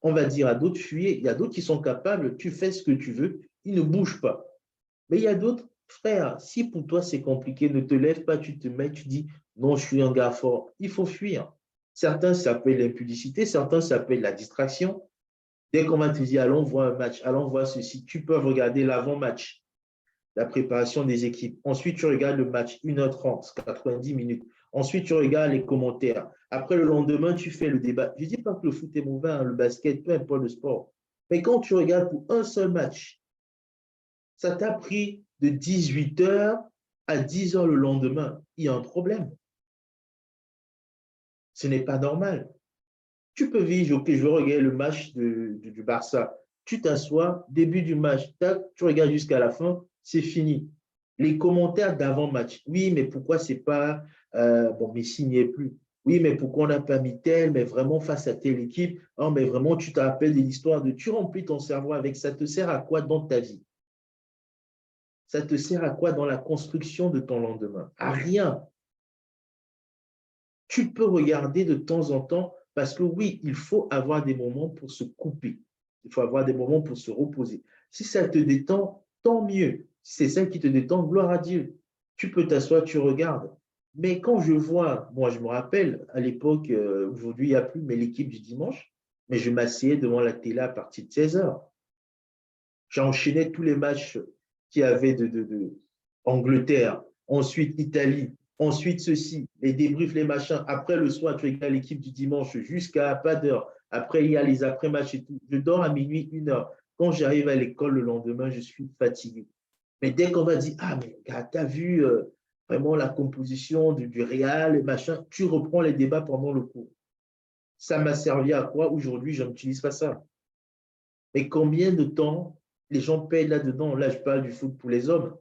On va dire à d'autres, fuyez. Il y a d'autres qui sont capables, tu fais ce que tu veux, ils ne bougent pas. Mais il y a d'autres, frère, si pour toi c'est compliqué, ne te lève pas, tu te mets, tu dis, non, je suis un gars fort. Il faut fuir. Certains s'appellent l'impudicité, certains s'appellent la distraction. Dès qu'on va te dire, allons voir un match, allons voir ceci, tu peux regarder l'avant-match, la préparation des équipes. Ensuite, tu regardes le match 1h30, 90 minutes. Ensuite, tu regardes les commentaires. Après, le lendemain, tu fais le débat. Je ne dis pas que le foot est mauvais, hein, le basket, peu importe le sport. Mais quand tu regardes pour un seul match, ça t'a pris de 18h à 10h le lendemain. Il y a un problème. Ce n'est pas normal. Tu peux vivre, ok, je veux regarder le match du Barça. Tu t'assois, début du match, tac, tu regardes jusqu'à la fin, c'est fini. Les commentaires d'avant-match. Oui, mais pourquoi c'est pas bon, Messi n'y est plus. Oui, mais pourquoi on n'a pas mis tel, mais vraiment face à telle équipe, oh, mais vraiment, tu te rappelles de l'histoire de… Tu remplis ton cerveau avec ça, te sert à quoi dans ta vie? Ça te sert à quoi dans la construction de ton lendemain? À rien. Tu peux regarder de temps en temps parce que oui, il faut avoir des moments pour se couper. Il faut avoir des moments pour se reposer. Si ça te détend, tant mieux. Si c'est ça qui te détend, gloire à Dieu. Tu peux t'asseoir, tu regardes. Mais quand je vois, moi je me rappelle à l'époque, aujourd'hui il n'y a plus, mais l'équipe du dimanche, mais je m'asseyais devant la télé à partir de 16 heures. J'enchaînais tous les matchs qu'il y avait de Angleterre, ensuite Italie, ensuite ceci, les débriefs, les machins. Après le soir, tu regardes l'équipe du dimanche jusqu'à pas d'heure. Après, il y a les après-matchs et tout. Je dors à minuit, 1 heure. Quand j'arrive à l'école le lendemain, je suis fatigué. Mais dès qu'on va dire, ah, mais gars, tu as vu vraiment la composition du Real, et machin, tu reprends les débats pendant le cours. Ça m'a servi à quoi? Aujourd'hui, je n'utilise pas ça. Mais combien de temps les gens payent là-dedans? Là, je parle du foot pour les hommes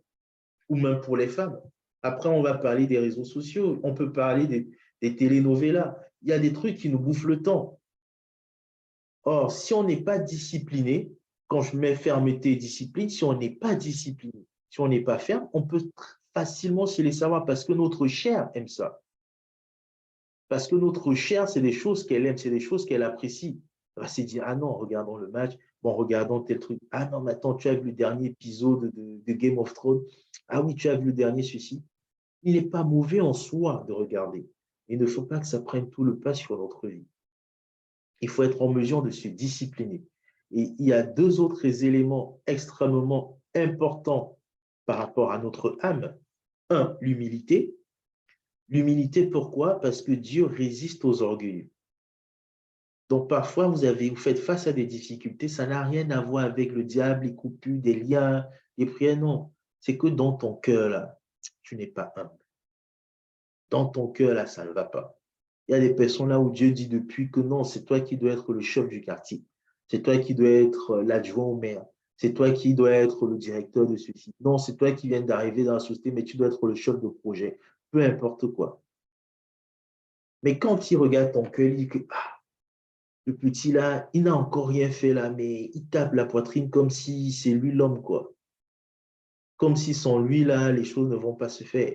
ou même pour les femmes. Après, on va parler des réseaux sociaux, on peut parler des telenovelas. Il y a des trucs qui nous bouffent le temps. Or, si on n'est pas discipliné, quand je mets fermeté et discipline, si on n'est pas discipliné, si on n'est pas ferme, on peut facilement se laisser avoir parce que notre chair aime ça. Parce que notre chair, c'est des choses qu'elle aime, c'est des choses qu'elle apprécie. Elle va se dire, ah non, regardons le match, bon, regardons tel truc. Ah non, mais attends, tu as vu le dernier épisode de Game of Thrones. Ah oui, tu as vu le dernier ceci. Il n'est pas mauvais en soi de regarder. Il ne faut pas que ça prenne tout le pas sur notre vie. Il faut être en mesure de se discipliner. Et il y a deux autres éléments extrêmement importants par rapport à notre âme. Un, l'humilité. L'humilité, pourquoi? Parce que Dieu résiste aux orgueilleux. Donc, parfois, vous faites face à des difficultés, ça n'a rien à voir avec le diable, les coupures, des liens, les prières, non. C'est que dans ton cœur, là, tu n'es pas humble. Dans ton cœur, là, ça ne va pas. Il y a des personnes là où Dieu dit depuis que non, c'est toi qui dois être le chef du quartier. C'est toi qui dois être l'adjoint au maire. C'est toi qui dois être le directeur de ceci. Non, c'est toi qui viens d'arriver dans la société, mais tu dois être le chef de projet. Peu importe quoi. Mais quand il regarde ton cœur, il dit que ah, le petit là, il n'a encore rien fait là, mais il tape la poitrine comme si c'est lui l'homme, quoi. Comme si sans lui là, les choses ne vont pas se faire.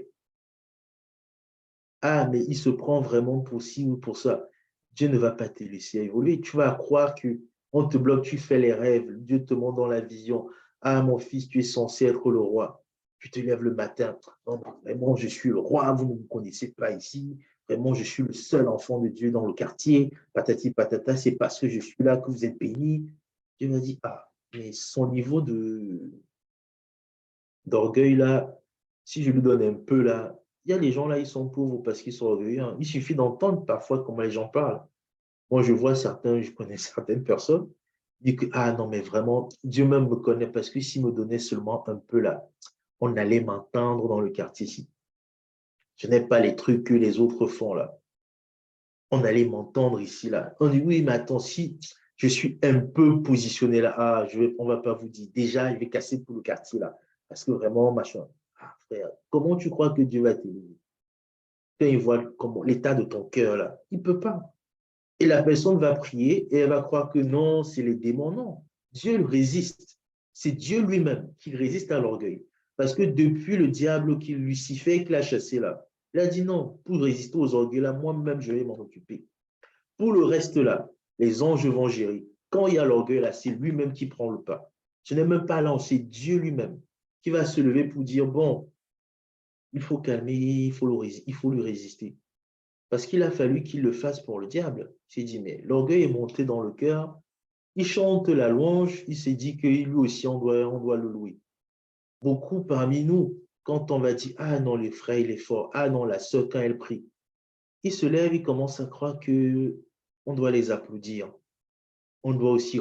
Ah, mais il se prend vraiment pour ci ou pour ça. Dieu ne va pas te laisser évoluer. Tu vas croire que on te bloque, tu fais les rêves, Dieu te montre dans la vision. Ah, mon fils, tu es censé être le roi. Tu te lèves le matin. Non, vraiment, je suis le roi, vous ne me connaissez pas ici. Vraiment, je suis le seul enfant de Dieu dans le quartier. Patati patata, c'est parce que je suis là que vous êtes béni. Dieu m'a dit, ah, mais son niveau d'orgueil là, si je lui donne un peu là, il y a des gens là, ils sont pauvres parce qu'ils sont orgueilleux. Il suffit d'entendre parfois comment les gens parlent. Moi, je vois certains, je connais certaines personnes, ils disent que, ah non, mais vraiment, Dieu même me connaît parce que s'il me donnait seulement un peu là, on allait m'entendre dans le quartier ici. Je n'ai pas les trucs que les autres font là. On allait m'entendre ici là. On dit, oui, mais attends, si je suis un peu positionné là, ah, on ne va pas vous dire, déjà, je vais casser tout le quartier là. Parce que vraiment, machin. Ah, frère, comment tu crois que Dieu va t'aider? Quand il voit l'état de ton cœur là, il ne peut pas. Et la personne va prier et elle va croire que non, c'est les démons. Non, Dieu résiste. C'est Dieu lui-même qui résiste à l'orgueil. Parce que depuis le diable qui Lucifer qui l'a chassé là, il a dit non, pour résister aux orgueils là, moi-même je vais m'en occuper. Pour le reste là, les anges vont gérer. Quand il y a l'orgueil là, c'est lui-même qui prend le pas. Ce n'est même pas là, c'est Dieu lui-même qui va se lever pour dire bon, il faut calmer, il faut lui résister. Parce qu'il a fallu qu'il le fasse pour le diable. Il s'est dit, mais l'orgueil est monté dans le cœur. Il chante la louange. Il s'est dit que lui aussi, on doit le louer. Beaucoup parmi nous, quand on va dire, ah non, le frère, il est fort. Ah non, la sœur, quand elle prie. Il se lève, il commence à croire que on doit les applaudir. On doit aussi,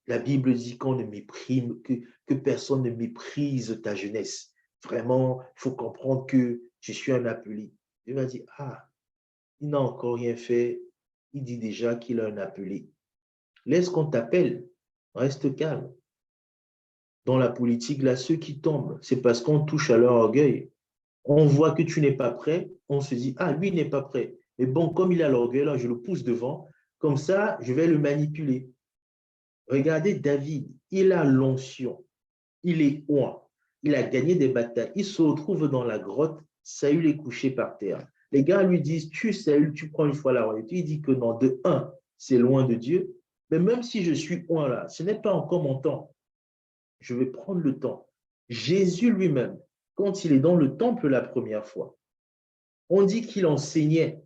la Bible dit qu'on ne méprise, que personne ne méprise ta jeunesse. Vraiment, il faut comprendre que je suis un appelé. Il va dire, ah, il n'a encore rien fait. Il dit déjà qu'il a un appelé. Laisse qu'on t'appelle. Reste calme. Dans la politique, là, ceux qui tombent, c'est parce qu'on touche à leur orgueil. On voit que tu n'es pas prêt. On se dit, ah, lui n'est pas prêt. Mais bon, comme il a l'orgueil, là, je le pousse devant. Comme ça, je vais le manipuler. Regardez David, il a l'onction, il est oint, il a gagné des batailles, il se retrouve dans la grotte, Saül est couché par terre. Les gars lui disent, tu Saül, tu prends une fois la royauté. Il dit que non, de un, c'est loin de Dieu, mais même si je suis oint là, ce n'est pas encore mon temps. Je vais prendre le temps. Jésus lui-même, quand il est dans le temple la première fois, on dit qu'il enseignait.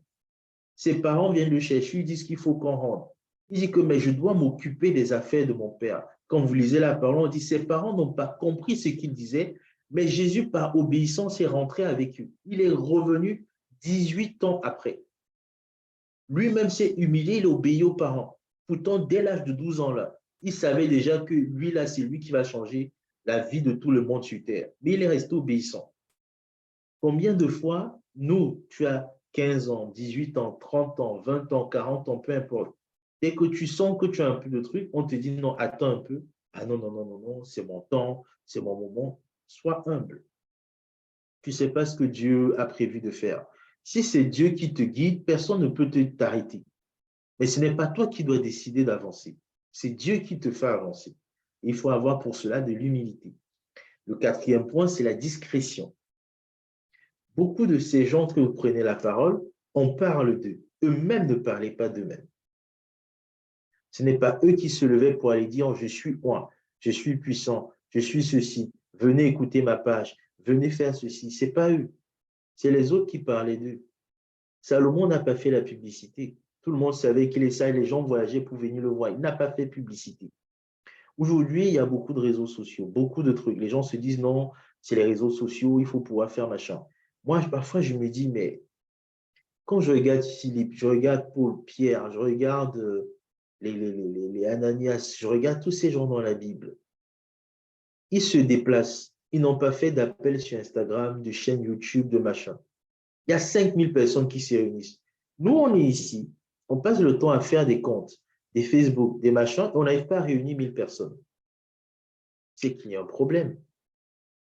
Ses parents viennent le chercher, ils disent qu'il faut qu'on rentre. Il dit que mais je dois m'occuper des affaires de mon père. Quand vous lisez la parole, on dit ses parents n'ont pas compris ce qu'il disait, mais Jésus, par obéissance, est rentré avec eux. Il est revenu 18 ans après. Lui-même s'est humilié, il obéit aux parents. Pourtant, dès l'âge de 12 ans, là, il savait déjà que lui, là, c'est lui qui va changer la vie de tout le monde sur terre. Mais il est resté obéissant. Combien de fois, nous, tu as 15 ans, 18 ans, 30 ans, 20 ans, 40 ans, peu importe. Dès que tu sens que tu as un peu de truc, on te dit non, attends un peu. Ah non, non, non, non, non, c'est mon temps, c'est mon moment. Sois humble. Tu ne sais pas ce que Dieu a prévu de faire. Si c'est Dieu qui te guide, personne ne peut t'arrêter. Mais ce n'est pas toi qui dois décider d'avancer. C'est Dieu qui te fait avancer. Il faut avoir pour cela de l'humilité. Le quatrième point, c'est la discrétion. Beaucoup de ces gens que vous prenez la parole, on parle d'eux. Eux-mêmes ne parlaient pas d'eux-mêmes. Ce n'est pas eux qui se levaient pour aller dire je suis moi, je suis puissant, je suis ceci, venez écouter ma page, venez faire ceci. Ce n'est pas eux. C'est les autres qui parlaient d'eux. Salomon n'a pas fait la publicité. Tout le monde savait qu'il est ça et les gens voyageaient pour venir le voir. Il n'a pas fait publicité. Aujourd'hui, il y a beaucoup de réseaux sociaux, beaucoup de trucs. Les gens se disent non, c'est les réseaux sociaux, il faut pouvoir faire machin. Moi, parfois, je me dis, mais quand je regarde Philippe, je regarde Paul, Pierre, je regarde les Ananias, je regarde tous ces gens dans la Bible, ils se déplacent. Ils n'ont pas fait d'appel sur Instagram, de chaîne YouTube, de machin. Il y a 5000 personnes qui se réunissent. Nous, on est ici, on passe le temps à faire des comptes, des Facebook, des machins, et on n'arrive pas à réunir 1000 personnes. C'est qu'il y a un problème.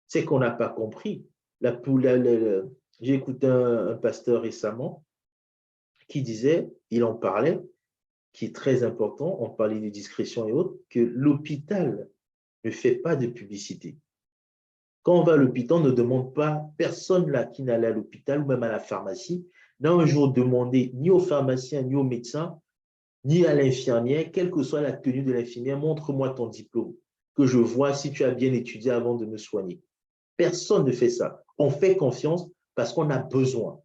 C'est qu'on n'a pas compris. J'ai écouté un pasteur récemment qui disait, il en parlait, qui est très important, on parlait de discrétion et autres, que l'hôpital ne fait pas de publicité. Quand on va à l'hôpital, on ne demande pas, personne là qui n'allait à l'hôpital ou même à la pharmacie, n'a un jour demandé ni au pharmacien, ni au médecin, ni à l'infirmière, quelle que soit la tenue de l'infirmière, montre-moi ton diplôme, que je vois si tu as bien étudié avant de me soigner. Personne ne fait ça. On fait confiance parce qu'on a besoin.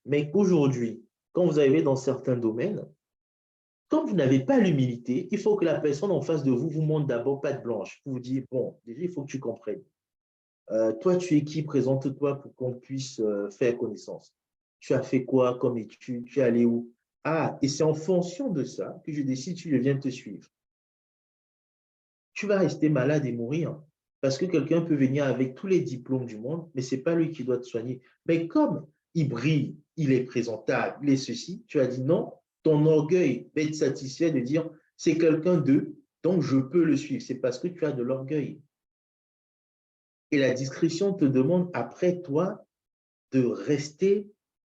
Mais aujourd'hui, quand vous arrivez dans certains domaines, quand vous n'avez pas l'humilité, il faut que la personne en face de vous vous montre d'abord patte blanche pour vous dire, bon, déjà, il faut que tu comprennes. Toi, tu es qui? Présente-toi pour qu'on puisse faire connaissance. Tu as fait quoi comme étude? Tu es allé où? Ah, et c'est en fonction de ça que je décide si je viens te suivre. Tu vas rester malade et mourir parce que quelqu'un peut venir avec tous les diplômes du monde, mais ce n'est pas lui qui doit te soigner. Mais comme il brille, il est présentable, il est ceci, tu as dit non, ton orgueil d'être satisfait de dire c'est quelqu'un d'eux, donc je peux le suivre. C'est parce que tu as de l'orgueil. Et la discrétion te demande après toi de rester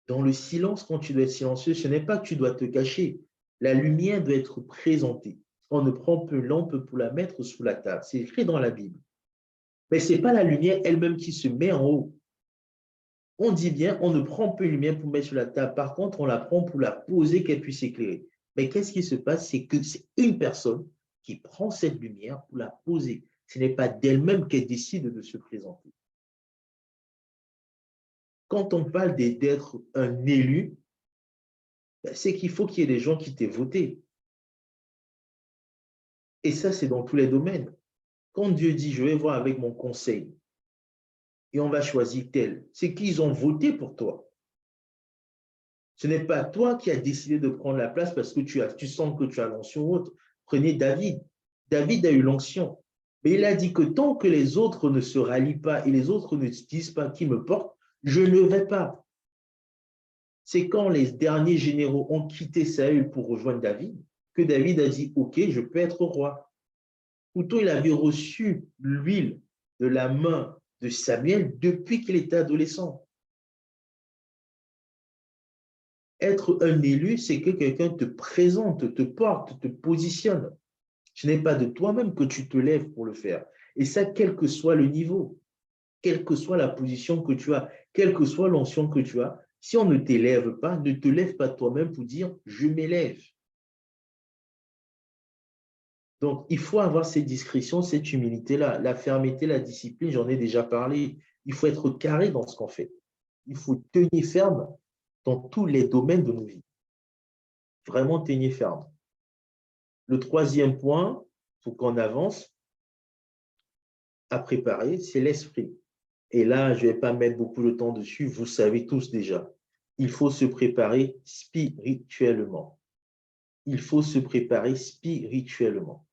dans le silence quand tu dois être silencieux. Ce n'est pas que tu dois te cacher. La lumière doit être présentée. On ne prend pas une lampe pour la mettre sous la table. C'est écrit dans la Bible. Mais ce n'est pas la lumière elle-même qui se met en haut. On dit bien, on ne prend pas une lumière pour mettre sur la table. Par contre, on la prend pour la poser, qu'elle puisse éclairer. Mais qu'est-ce qui se passe? C'est que c'est une personne qui prend cette lumière pour la poser. Ce n'est pas d'elle-même qu'elle décide de se présenter. Quand on parle d'être un élu, c'est qu'il faut qu'il y ait des gens qui t'aient voté. Et ça, c'est dans tous les domaines. Quand Dieu dit, je vais voir avec mon conseil, et on va choisir tel, c'est qu'ils ont voté pour toi. Ce n'est pas toi qui as décidé de prendre la place parce que tu sens que tu as l'onction ou autre. Prenez David. David a eu l'onction. Mais il a dit que tant que les autres ne se rallient pas et les autres ne disent pas qui me porte, je ne vais pas. C'est quand les derniers généraux ont quitté Saül pour rejoindre David que David a dit, OK, je peux être roi. Pourtant, il avait reçu l'huile de la main de Samuel depuis qu'il était adolescent. Être un élu, c'est que quelqu'un te présente, te porte, te positionne. Ce n'est pas de toi-même que tu te lèves pour le faire. Et ça, quel que soit le niveau, quelle que soit la position que tu as, quelle que soit l'onction que tu as, si on ne t'élève pas, ne te lève pas toi-même pour dire je m'élève. Donc, il faut avoir cette discrétion, cette humilité-là, la fermeté, la discipline, j'en ai déjà parlé. Il faut être carré dans ce qu'on fait. Il faut tenir ferme dans tous les domaines de nos vies. Vraiment tenir ferme. Le troisième point, pour qu'on avance à préparer, c'est l'esprit. Et là, je ne vais pas mettre beaucoup de temps dessus, vous savez tous déjà. Il faut se préparer spirituellement. Il faut se préparer spirituellement.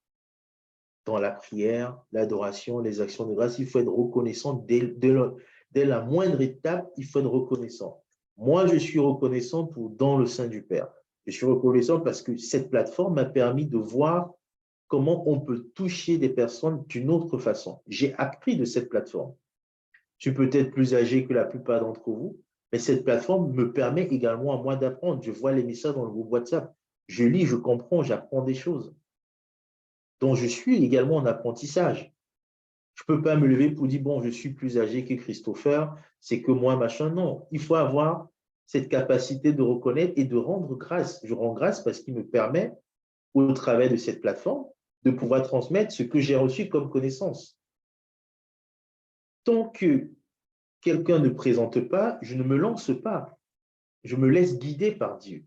Dans la prière, l'adoration, les actions de grâce, il faut être reconnaissant dès la moindre étape, il faut être reconnaissant. Moi, je suis reconnaissant pour dans le sein du Père. Je suis reconnaissant parce que cette plateforme m'a permis de voir comment on peut toucher des personnes d'une autre façon. J'ai appris de cette plateforme. Je suis peut-être plus âgé que la plupart d'entre vous, mais cette plateforme me permet également à moi d'apprendre. Je vois les messages dans le groupe WhatsApp. Je lis, je comprends, j'apprends des choses. Donc, je suis également en apprentissage. Je ne peux pas me lever pour dire, bon, je suis plus âgé que Christopher, c'est que moi, machin. Non, il faut avoir cette capacité de reconnaître et de rendre grâce. Je rends grâce parce qu'il me permet, au travers de cette plateforme, de pouvoir transmettre ce que j'ai reçu comme connaissance. Tant que quelqu'un ne présente pas, je ne me lance pas. Je me laisse guider par Dieu.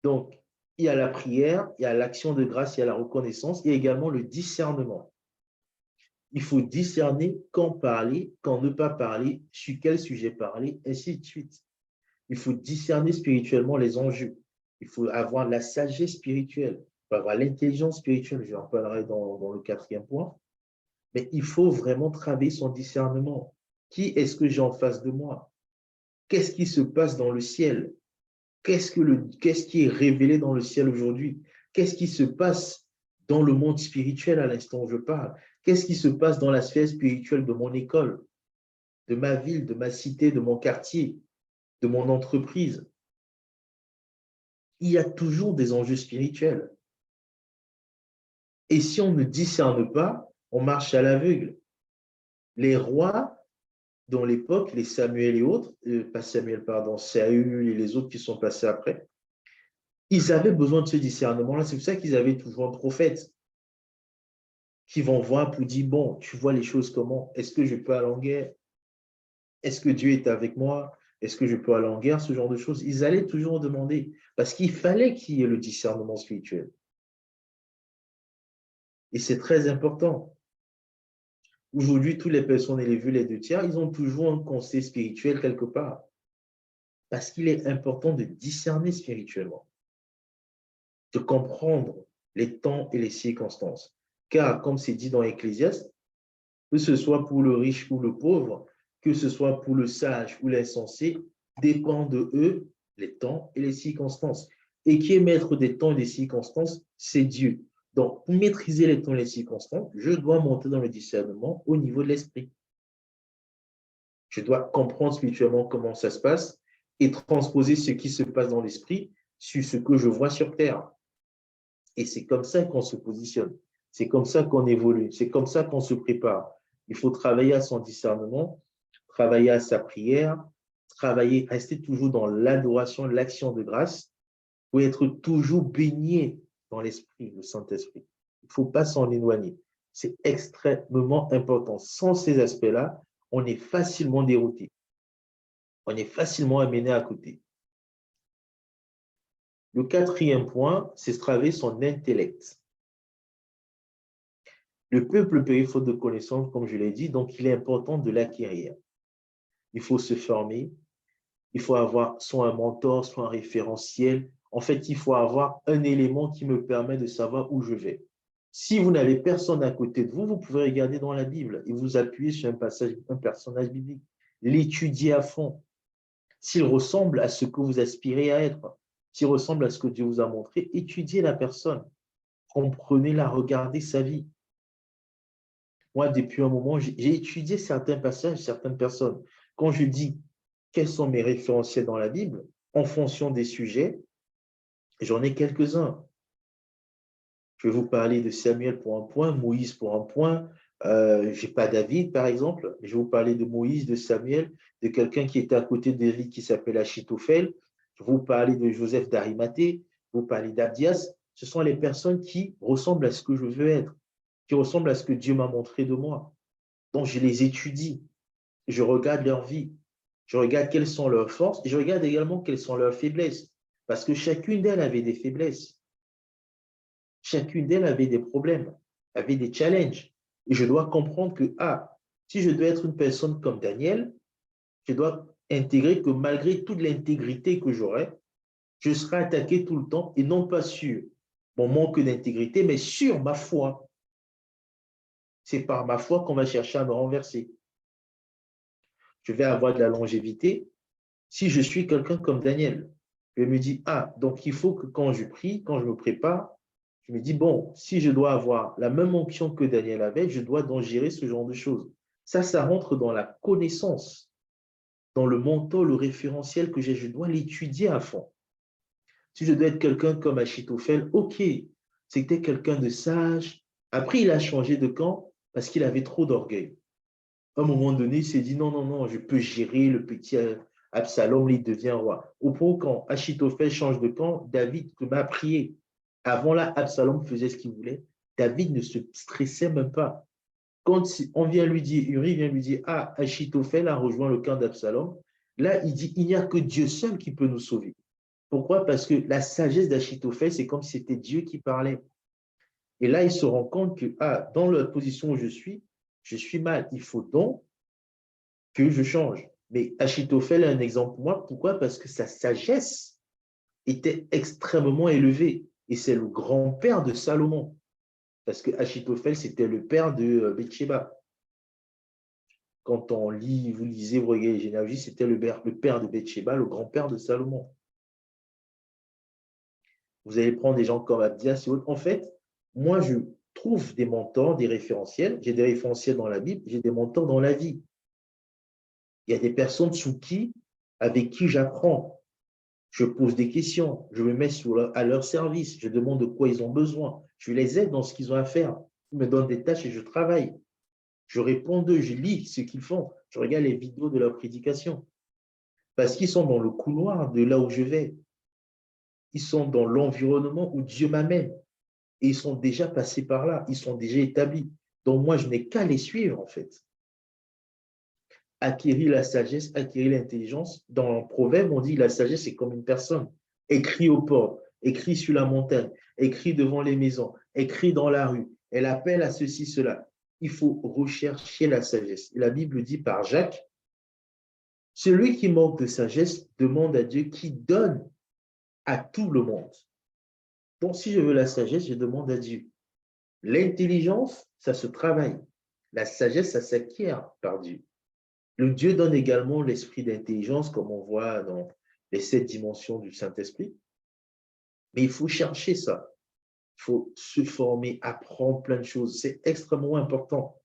Donc, il y a la prière, il y a l'action de grâce, il y a la reconnaissance, il y a également le discernement. Il faut discerner quand parler, quand ne pas parler, sur quel sujet parler, ainsi de suite. Il faut discerner spirituellement les enjeux. Il faut avoir la sagesse spirituelle, il faut avoir l'intelligence spirituelle, j'en parlerai dans le quatrième point. Mais il faut vraiment travailler son discernement. Qui est-ce que j'ai en face de moi? Qu'est-ce qui se passe dans le ciel? Qu'est-ce qui est révélé dans le ciel aujourd'hui? Qu'est-ce qui se passe dans le monde spirituel à l'instant où je parle? Qu'est-ce qui se passe dans la sphère spirituelle de mon école, de ma ville, de ma cité, de mon quartier, de mon entreprise? Il y a toujours des enjeux spirituels. Et si on ne discerne pas, on marche à l'aveugle. Les rois, dans l'époque, les Samuel et autres, pas Samuel, pardon, Saül et les autres qui sont passés après, ils avaient besoin de ce discernement-là. C'est pour ça qu'ils avaient toujours un prophète qui vont voir pour dire, bon, tu vois les choses comment? Est-ce que je peux aller en guerre? Est-ce que Dieu est avec moi? Est-ce que je peux aller en guerre? Ce genre de choses. Ils allaient toujours demander parce qu'il fallait qu'il y ait le discernement spirituel. Et c'est très important. Aujourd'hui, toutes les personnes élevées, les deux tiers, ils ont toujours un conseil spirituel quelque part. Parce qu'il est important de discerner spirituellement, de comprendre les temps et les circonstances. Car, comme c'est dit dans Ecclésiaste, que ce soit pour le riche ou le pauvre, que ce soit pour le sage ou l'insensé, dépend de eux les temps et les circonstances. Et qui est maître des temps et des circonstances, c'est Dieu. Donc, pour maîtriser les temps et les circonstances, je dois monter dans le discernement au niveau de l'esprit. Je dois comprendre spirituellement comment ça se passe et transposer ce qui se passe dans l'esprit sur ce que je vois sur terre. Et c'est comme ça qu'on se positionne. C'est comme ça qu'on évolue. C'est comme ça qu'on se prépare. Il faut travailler à son discernement, travailler à sa prière, travailler, rester toujours dans l'adoration, l'action de grâce, pour être toujours baigné dans l'esprit, le Saint-Esprit. Il ne faut pas s'en éloigner. C'est extrêmement important. Sans ces aspects-là, on est facilement dérouté. On est facilement amené à côté. Le quatrième point, c'est travailler son intellect. Le peuple périt faute de connaissances, comme je l'ai dit, donc il est important de l'acquérir. Il faut se former, il faut avoir soit un mentor, soit un référentiel. En fait, il faut avoir un élément qui me permet de savoir où je vais. Si vous n'avez personne à côté de vous, vous pouvez regarder dans la Bible et vous appuyer sur un personnage biblique, l'étudier à fond. S'il ressemble à ce que vous aspirez à être, s'il ressemble à ce que Dieu vous a montré, étudiez la personne, comprenez-la, regardez sa vie. Moi, depuis un moment, j'ai étudié certains passages, certaines personnes. Quand je dis quels sont mes référentiels dans la Bible, en fonction des sujets. J'en ai quelques-uns. Je vais vous parler de Samuel pour un point, Moïse pour un point. Je n'ai pas David, par exemple, mais je vais vous parler de Moïse, de Samuel, de quelqu'un qui était à côté de David qui s'appelle Achitophel. Je vais vous parler de Joseph d'Arimathée, je vais vous parler d'Abdias. Ce sont les personnes qui ressemblent à ce que je veux être, qui ressemblent à ce que Dieu m'a montré de moi. Donc, je les étudie, je regarde leur vie, je regarde quelles sont leurs forces et je regarde également quelles sont leurs faiblesses. Parce que chacune d'elles avait des faiblesses. Chacune d'elles avait des problèmes, avait des challenges. Et je dois comprendre que, si je dois être une personne comme Daniel, je dois intégrer que malgré toute l'intégrité que j'aurai, je serai attaqué tout le temps et non pas sur mon manque d'intégrité, mais sur ma foi. C'est par ma foi qu'on va chercher à me renverser. Je vais avoir de la longévité si je suis quelqu'un comme Daniel. Je me dis, donc il faut que quand je prie, quand je me prépare, je me dis, bon, si je dois avoir la même onction que Daniel avait, je dois donc gérer ce genre de choses. Ça rentre dans la connaissance, dans le mental, le référentiel que j'ai, je dois l'étudier à fond. Si je dois être quelqu'un comme Achitophel, ok, c'était quelqu'un de sage. Après, il a changé de camp parce qu'il avait trop d'orgueil. À un moment donné, il s'est dit, non, non, non, je peux gérer le petit Absalom, il devient roi. Au point où quand Achitophel change de camp, David se met à prier. Avant là, Absalom faisait ce qu'il voulait. David ne se stressait même pas. Quand on vient lui dire, Uri vient lui dire, Achitophel a rejoint le camp d'Absalom, là, il dit, il n'y a que Dieu seul qui peut nous sauver. Pourquoi? Parce que la sagesse d'Achitophel, c'est comme si c'était Dieu qui parlait. Et là, il se rend compte que, dans la position où je suis mal. Il faut donc que je change. Mais Achitophel est un exemple pour moi. Pourquoi? Parce que sa sagesse était extrêmement élevée. Et c'est le grand-père de Salomon. Parce que Achitophel, c'était le père de Bathsheba. Quand on lit, vous lisez, vous regardez les généalogies, c'était le père de Bathsheba, le grand-père de Salomon. Vous allez prendre des gens comme Abdias et autres. En fait, moi, je trouve des mentors, des référentiels. J'ai des référentiels dans la Bible, j'ai des mentors dans la vie. Il y a des personnes avec qui j'apprends. Je pose des questions, je me mets à leur service, je demande de quoi ils ont besoin, je les aide dans ce qu'ils ont à faire. Ils me donnent des tâches et je travaille. Je réponds d'eux, je lis ce qu'ils font, je regarde les vidéos de leur prédication. Parce qu'ils sont dans le couloir de là où je vais. Ils sont dans l'environnement où Dieu m'amène. Et ils sont déjà passés par là, ils sont déjà établis. Donc moi, je n'ai qu'à les suivre, en fait. Acquérir la sagesse, acquérir l'intelligence. Dans le proverbe, on dit la sagesse, c'est comme une personne. Écrit aux portes, écrit sur la montagne, écrit devant les maisons, écrit dans la rue. Elle appelle à ceci, cela. Il faut rechercher la sagesse. La Bible dit par Jacques, celui qui manque de sagesse demande à Dieu qui donne à tout le monde. Donc, si je veux la sagesse, je demande à Dieu. L'intelligence, ça se travaille. La sagesse, ça s'acquiert par Dieu. Le Dieu donne également l'esprit d'intelligence, comme on voit dans les 7 dimensions du Saint-Esprit. Mais il faut chercher ça. Il faut se former, apprendre plein de choses. C'est extrêmement important.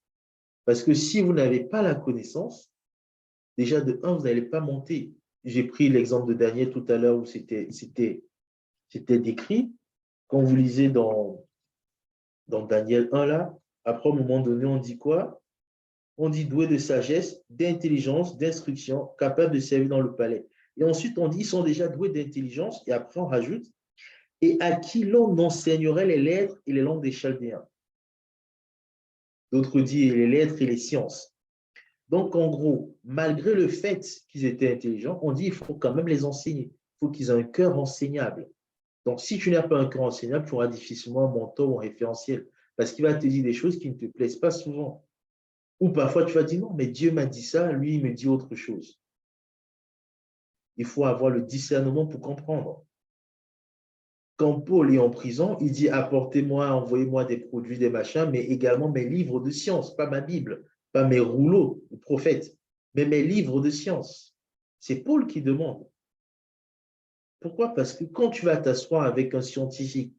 Parce que si vous n'avez pas la connaissance, déjà de un, vous n'allez pas monter. J'ai pris l'exemple de Daniel tout à l'heure où c'était décrit. Quand vous lisez dans Daniel 1, là, après, à un moment donné, on dit quoi? On dit doué de sagesse, d'intelligence, d'instruction, capable de servir dans le palais. Et ensuite, on dit ils sont déjà doués d'intelligence. Et après, on rajoute et à qui l'on enseignerait les lettres et les langues des Chaldéens. D'autres disent les lettres et les sciences. Donc, en gros, malgré le fait qu'ils étaient intelligents, on dit qu'il faut quand même les enseigner. Il faut qu'ils aient un cœur enseignable. Donc, si tu n'as pas un cœur enseignable, tu auras difficilement un mentor ou un référentiel parce qu'il va te dire des choses qui ne te plaisent pas souvent. Ou parfois, tu vas dire non, mais Dieu m'a dit ça, lui, il me dit autre chose. Il faut avoir le discernement pour comprendre. Quand Paul est en prison, il dit apportez-moi, envoyez-moi des produits, des machins, mais également mes livres de science, pas ma Bible, pas mes rouleaux de prophètes, mais mes livres de science. C'est Paul qui demande. Pourquoi? Parce que quand tu vas t'asseoir avec un scientifique,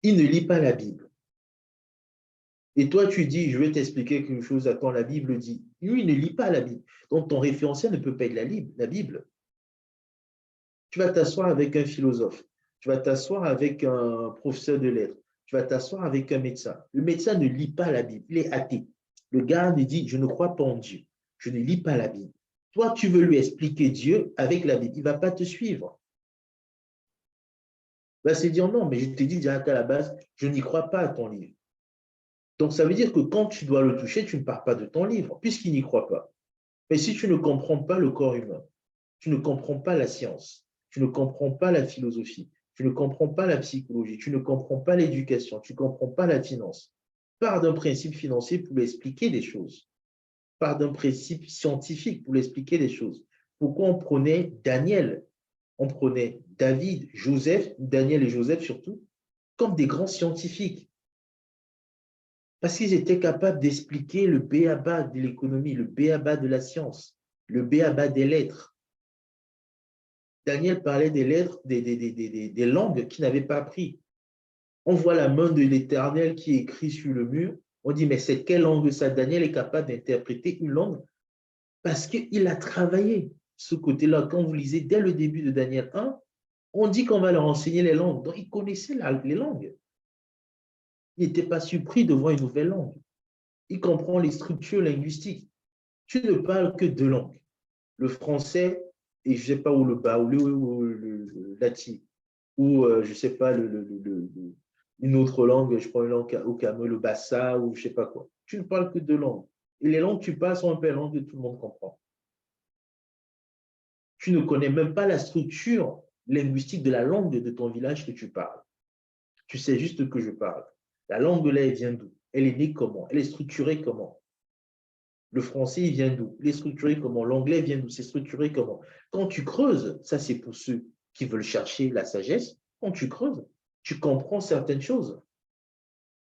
il ne lit pas la Bible. Et toi, tu dis, je vais t'expliquer quelque chose, attends, la Bible dit. Lui, il ne lit pas la Bible. Donc, ton référentiel ne peut pas être la Bible. Tu vas t'asseoir avec un philosophe. Tu vas t'asseoir avec un professeur de lettres. Tu vas t'asseoir avec un médecin. Le médecin ne lit pas la Bible. Il est athée. Le gars me dit, je ne crois pas en Dieu. Je ne lis pas la Bible. Toi, tu veux lui expliquer Dieu avec la Bible. Il ne va pas te suivre. Il va se dire, non, mais je te dis direct à la base, je n'y crois pas à ton livre. Donc, ça veut dire que quand tu dois le toucher, tu ne pars pas de ton livre, puisqu'il n'y croit pas. Mais si tu ne comprends pas le corps humain, tu ne comprends pas la science, tu ne comprends pas la philosophie, tu ne comprends pas la psychologie, tu ne comprends pas l'éducation, tu ne comprends pas la finance, pars d'un principe financier pour expliquer des choses, pars d'un principe scientifique pour expliquer des choses. Pourquoi on prenait Daniel, on prenait David, Joseph, Daniel et Joseph surtout, comme des grands scientifiques? Parce qu'ils étaient capables d'expliquer le b.a.-ba de l'économie, le b.a.-ba de la science, le b.a.-ba des lettres. Daniel parlait des lettres, des langues qu'il n'avait pas appris. On voit la main de l'Éternel qui est écrite sur le mur. On dit, mais c'est quelle langue ça? Daniel est capable d'interpréter une langue parce qu'il a travaillé ce côté-là. Quand vous lisez dès le début de Daniel 1, on dit qu'on va leur enseigner les langues. Donc, il connaissait les langues. Il n'était pas surpris de voir une nouvelle langue. Il comprend les structures linguistiques. Tu ne parles que deux langues, le français et je ne sais pas où le baoulé ou le lati, ou je ne sais pas une autre langue, je prends une langue au Cameroun, le bassa ou je ne sais pas quoi. Tu ne parles que deux langues. Et les langues que tu parles sont un peu les langues que tout le monde comprend. Tu ne connais même pas la structure linguistique de la langue de ton village que tu parles. Tu sais juste que je parle. La langue là, elle vient d'où? Elle est née comment? Elle est structurée comment? Le français, il vient d'où? Il est structuré comment? L'anglais vient d'où? C'est structuré comment? Quand tu creuses, ça c'est pour ceux qui veulent chercher la sagesse, quand tu creuses, tu comprends certaines choses.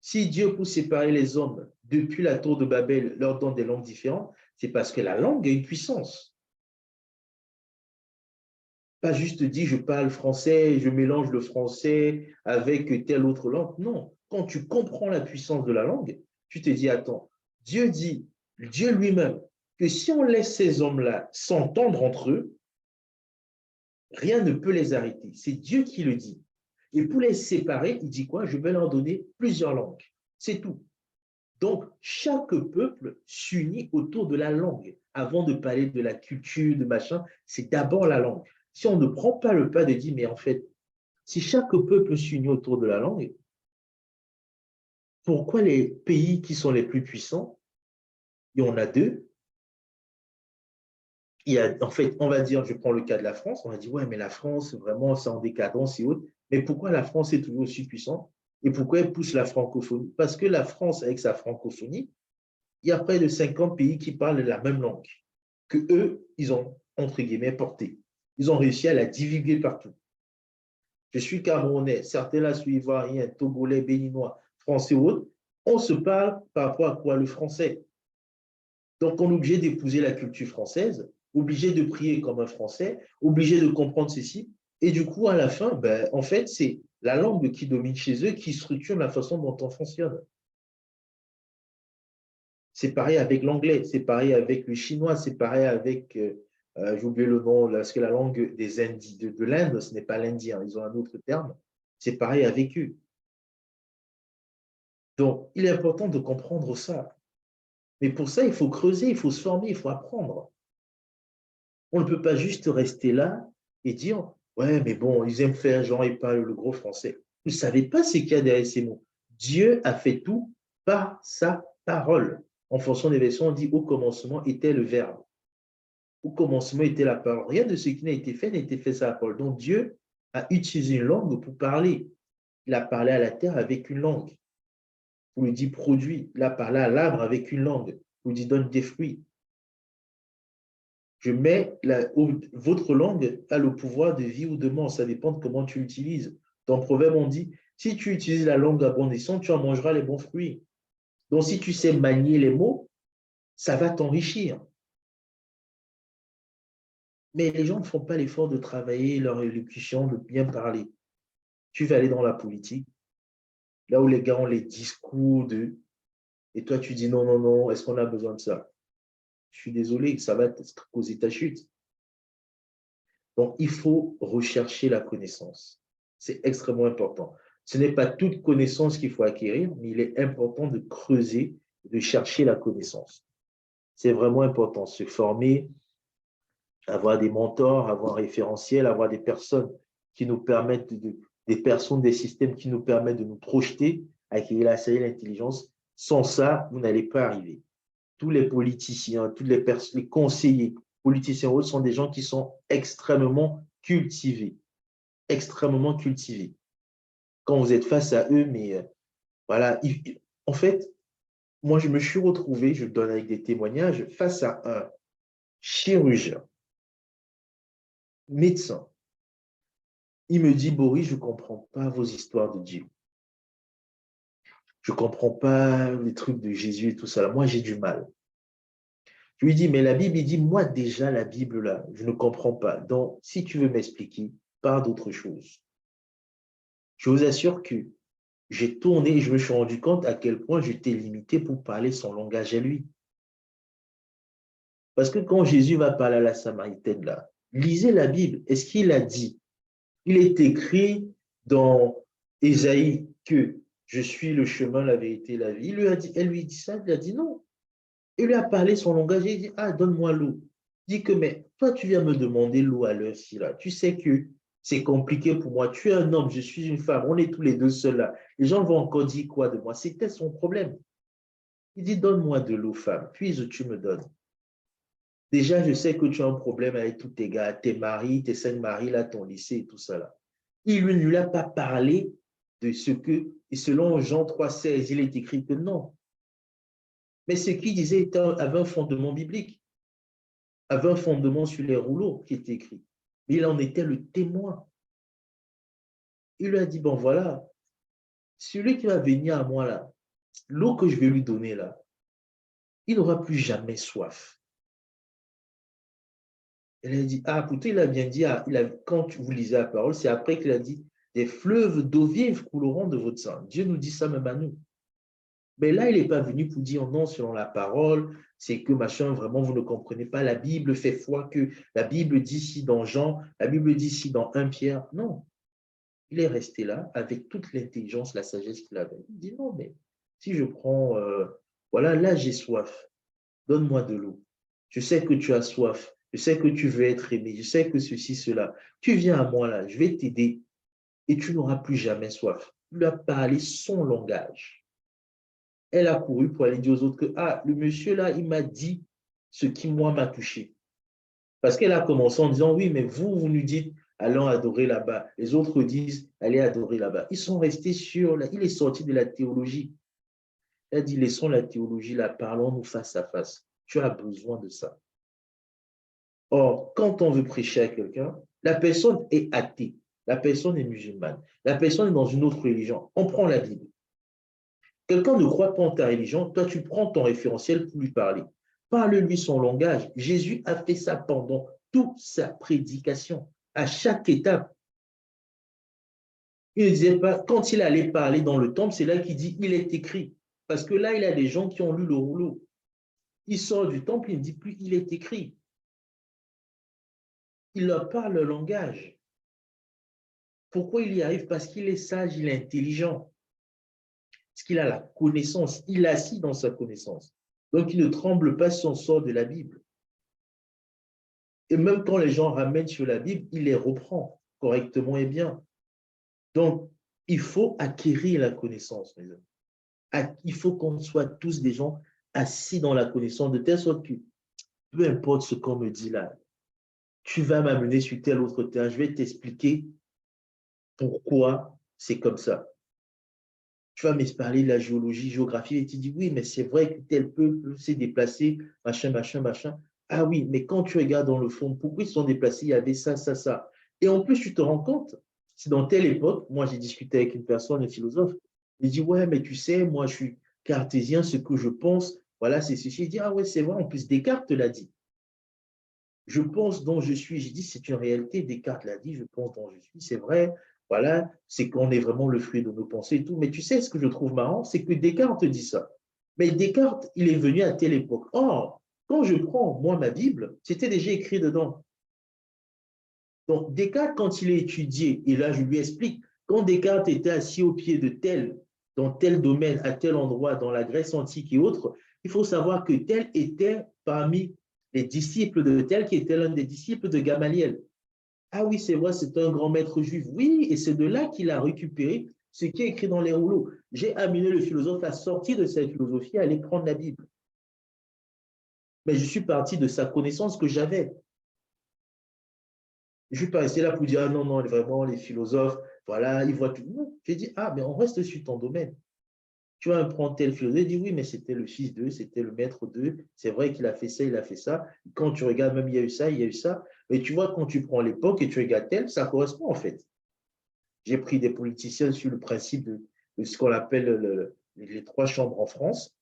Si Dieu, pour séparer les hommes depuis la tour de Babel, leur donne des langues différentes, c'est parce que la langue a une puissance. Pas juste dire je parle français, je mélange le français avec telle autre langue. Non, quand tu comprends la puissance de la langue, tu te dis, attends, Dieu dit, Dieu lui-même, que si on laisse ces hommes-là s'entendre entre eux, rien ne peut les arrêter. C'est Dieu qui le dit. Et pour les séparer, il dit quoi? Je vais leur donner plusieurs langues. C'est tout. Donc, chaque peuple s'unit autour de la langue. Avant de parler de la culture, de machin, c'est d'abord la langue. Si on ne prend pas le pas de dire, mais en fait, si chaque peuple s'unit autour de la langue, pourquoi les pays qui sont les plus puissants, il y en a deux, il y a, en fait, on va dire, je prends le cas de la France, on va dire, ouais, mais la France, vraiment, c'est en décadence et autres. Mais pourquoi la France est toujours aussi puissante? Et pourquoi elle pousse la francophonie? Parce que la France, avec sa francophonie, il y a près de 50 pays qui parlent la même langue, que eux, ils ont, entre guillemets, porté. Ils ont réussi à la divulguer partout. Je suis Camerounais, certains là sont Ivoiriens, Togolais, Béninois, Français ou autres. On se parle par rapport à quoi? Le français. Donc, on est obligé d'épouser la culture française, obligé de prier comme un Français, obligé de comprendre ceci. Et du coup, à la fin, ben, en fait, c'est la langue qui domine chez eux qui structure la façon dont on fonctionne. C'est pareil avec l'anglais, c'est pareil avec le chinois, c'est pareil avec, j'ai oublié le nom, parce que la langue des Indies, de l'Inde, ce n'est pas l'indien, ils ont un autre terme. C'est pareil avec eux. Donc, il est important de comprendre ça. Mais pour ça, il faut creuser, il faut se former, il faut apprendre. On ne peut pas juste rester là et dire, ouais, mais bon, ils aiment faire genre, ils parlent le gros français. Vous ne savez pas ce qu'il y a derrière ces mots. Dieu a fait tout par sa parole. En fonction des versions, on dit au commencement était le verbe. Au commencement était la parole. Rien de ce qui n'a été fait n'a été fait sans la parole. Donc Dieu a utilisé une langue pour parler. Il a parlé à la terre avec une langue. Vous lui dit produit. Il a parlé à l'arbre avec une langue. Vous lui dit donne des fruits. Je mets votre langue a le pouvoir de vie ou de mort. Ça dépend de comment tu l'utilises. Dans le proverbe, on dit si tu utilises la langue à bon escient, tu en mangeras les bons fruits. Donc, si tu sais manier les mots, ça va t'enrichir. Mais les gens ne font pas l'effort de travailler leur élocution, de bien parler. Tu vas aller dans la politique, là où les gars ont les discours de, et toi tu dis non, non, non, est-ce qu'on a besoin de ça? Je suis désolé, ça va causer ta chute. Donc, il faut rechercher la connaissance. C'est extrêmement important. Ce n'est pas toute connaissance qu'il faut acquérir, mais il est important de creuser, de chercher la connaissance. C'est vraiment important, se former, avoir des mentors, avoir un référentiel, avoir des personnes qui nous permettent, des personnes, des systèmes qui nous permettent de nous projeter, acquérir la sagesse, l'intelligence. Sans ça, vous n'allez pas arriver. Tous les politiciens, les conseillers, politiciens autres sont des gens qui sont extrêmement cultivés. Extrêmement cultivés. Quand vous êtes face à eux, mais voilà, en fait, moi, je me suis retrouvé, je donne avec des témoignages, face à un chirurgien, médecin. Il me dit, Boris, je ne comprends pas vos histoires de Dieu. Je ne comprends pas les trucs de Jésus et tout ça. Moi, j'ai du mal. Je lui dis, mais la Bible, il dit, moi déjà, la Bible, là, je ne comprends pas. Donc, si tu veux m'expliquer, parle d'autre chose. Je vous assure que j'ai tourné et je me suis rendu compte à quel point j'étais limité pour parler son langage à lui. Parce que quand Jésus va parler à la Samaritaine, là, lisez la Bible. Est-ce qu'il a dit? Il est écrit dans Ésaïe que je suis le chemin, la vérité et la vie. Elle lui dit ça, il a dit non. Il lui a parlé son langage et il dit, ah, donne-moi l'eau. Il dit que, mais toi, tu viens me demander l'eau à l'heure-ci, là. Tu sais que c'est compliqué pour moi. Tu es un homme, je suis une femme, on est tous les deux seuls là. Les gens vont encore dire quoi de moi? C'était son problème. Il dit, donne-moi de l'eau, femme, puis tu me donnes. Déjà, je sais que tu as un problème avec tous tes gars, tes maris, tes 5 maris, là, ton lycée et tout ça, là. Il ne lui a pas parlé de ce que, et selon Jean 3,16, il est écrit que non. Mais ce qu'il disait avait un fondement biblique, avait un fondement sur les rouleaux qui était écrit. Mais il en était le témoin. Il lui a dit, bon voilà, celui qui va venir à moi là, l'eau que je vais lui donner là, il n'aura plus jamais soif. Elle a dit, ah, pourtant il a bien dit, quand vous lisez la parole, c'est après qu'il a dit, des fleuves d'eau vive couleront de votre sang. Dieu nous dit ça même à nous. Mais là, il n'est pas venu pour dire non selon la parole, c'est que machin, vraiment, vous ne comprenez pas. La Bible fait foi que la Bible dit ci dans Jean, la Bible dit ci dans 1 Pierre. Non, il est resté là avec toute l'intelligence, la sagesse qu'il avait. Il dit non, mais si je prends, voilà, là j'ai soif, donne-moi de l'eau. Je sais que tu as soif, je sais que tu veux être aimé, je sais que ceci, cela. Tu viens à moi là, je vais t'aider et tu n'auras plus jamais soif. Il lui a parlé son langage. Elle a couru pour aller dire aux autres que, ah, le monsieur là, il m'a dit ce qui, moi, m'a touché. Parce qu'elle a commencé en disant, oui, mais vous nous dites, allons adorer là-bas. Les autres disent, allez adorer là-bas. Ils sont restés il est sorti de la théologie. Elle a dit, laissons la théologie là, parlons-nous face à face. Tu as besoin de ça. Or, quand on veut prêcher à quelqu'un, la personne est athée, la personne est musulmane, la personne est dans une autre religion. On prend la Bible. Quelqu'un ne croit pas en ta religion, toi tu prends ton référentiel pour lui parler. Parle-lui son langage. Jésus a fait ça pendant toute sa prédication, à chaque étape. Il ne disait pas, quand il allait parler dans le temple, c'est là qu'il dit, il est écrit. Parce que là, il y a des gens qui ont lu le rouleau. Il sort du temple, il ne dit plus, il est écrit. Il leur parle le langage. Pourquoi il y arrive? Parce qu'il est sage, il est intelligent. Parce qu'il a la connaissance, il est assis dans sa connaissance. Donc, il ne tremble pas si on sort de la Bible. Et même quand les gens ramènent sur la Bible, il les reprend correctement et bien. Donc, il faut acquérir la connaissance, mes amis. Il faut qu'on soit tous des gens assis dans la connaissance, de telle sorte que peu importe ce qu'on me dit là, tu vas m'amener sur tel autre terrain, je vais t'expliquer pourquoi c'est comme ça. Tu vas me parler de la géologie, géographie, et tu dis oui, mais c'est vrai que tel peuple s'est déplacé, machin, machin, machin. Ah oui, mais quand tu regardes dans le fond, pourquoi ils se sont déplacés, il y avait ça, ça, ça. Et en plus, tu te rends compte, c'est dans telle époque, moi j'ai discuté avec une personne, un philosophe, il dit ouais, mais tu sais, moi je suis cartésien, ce que je pense, voilà, c'est ceci. Il dit ah ouais, c'est vrai, en plus Descartes l'a dit. Je pense dont je suis. J'ai dit, c'est une réalité. Descartes l'a dit, je pense dont je suis. C'est vrai. Voilà, c'est qu'on est vraiment le fruit de nos pensées et tout. Mais tu sais, ce que je trouve marrant, c'est que Descartes dit ça. Mais Descartes, il est venu à telle époque. Or, quand je prends, moi, ma Bible, c'était déjà écrit dedans. Donc, Descartes, quand il est étudié, et là, je lui explique, quand Descartes était assis au pied de tel, dans tel domaine, à tel endroit, dans la Grèce antique et autres, il faut savoir que tel était parmi les disciples de tel, qui était l'un des disciples de Gamaliel. Ah oui, c'est vrai, c'est un grand maître juif. Oui, et c'est de là qu'il a récupéré ce qui est écrit dans les rouleaux. J'ai amené le philosophe à sortir de sa philosophie, à aller prendre la Bible. Mais je suis parti de sa connaissance que j'avais. Je ne suis pas resté là pour dire, ah non, non, vraiment, les philosophes, voilà, ils voient tout. Non, j'ai dit, ah, mais on reste sur ton domaine. Tu vas prendre tel philosophe, il dit, oui, mais c'était le fils d'eux, c'était le maître d'eux, c'est vrai qu'il a fait ça, il a fait ça. Quand tu regardes, même il y a eu ça, il y a eu ça. Mais tu vois, quand tu prends l'époque et tu regardes tel, ça correspond en fait. J'ai pris des politiciens sur le principe de ce qu'on appelle les trois chambres en France,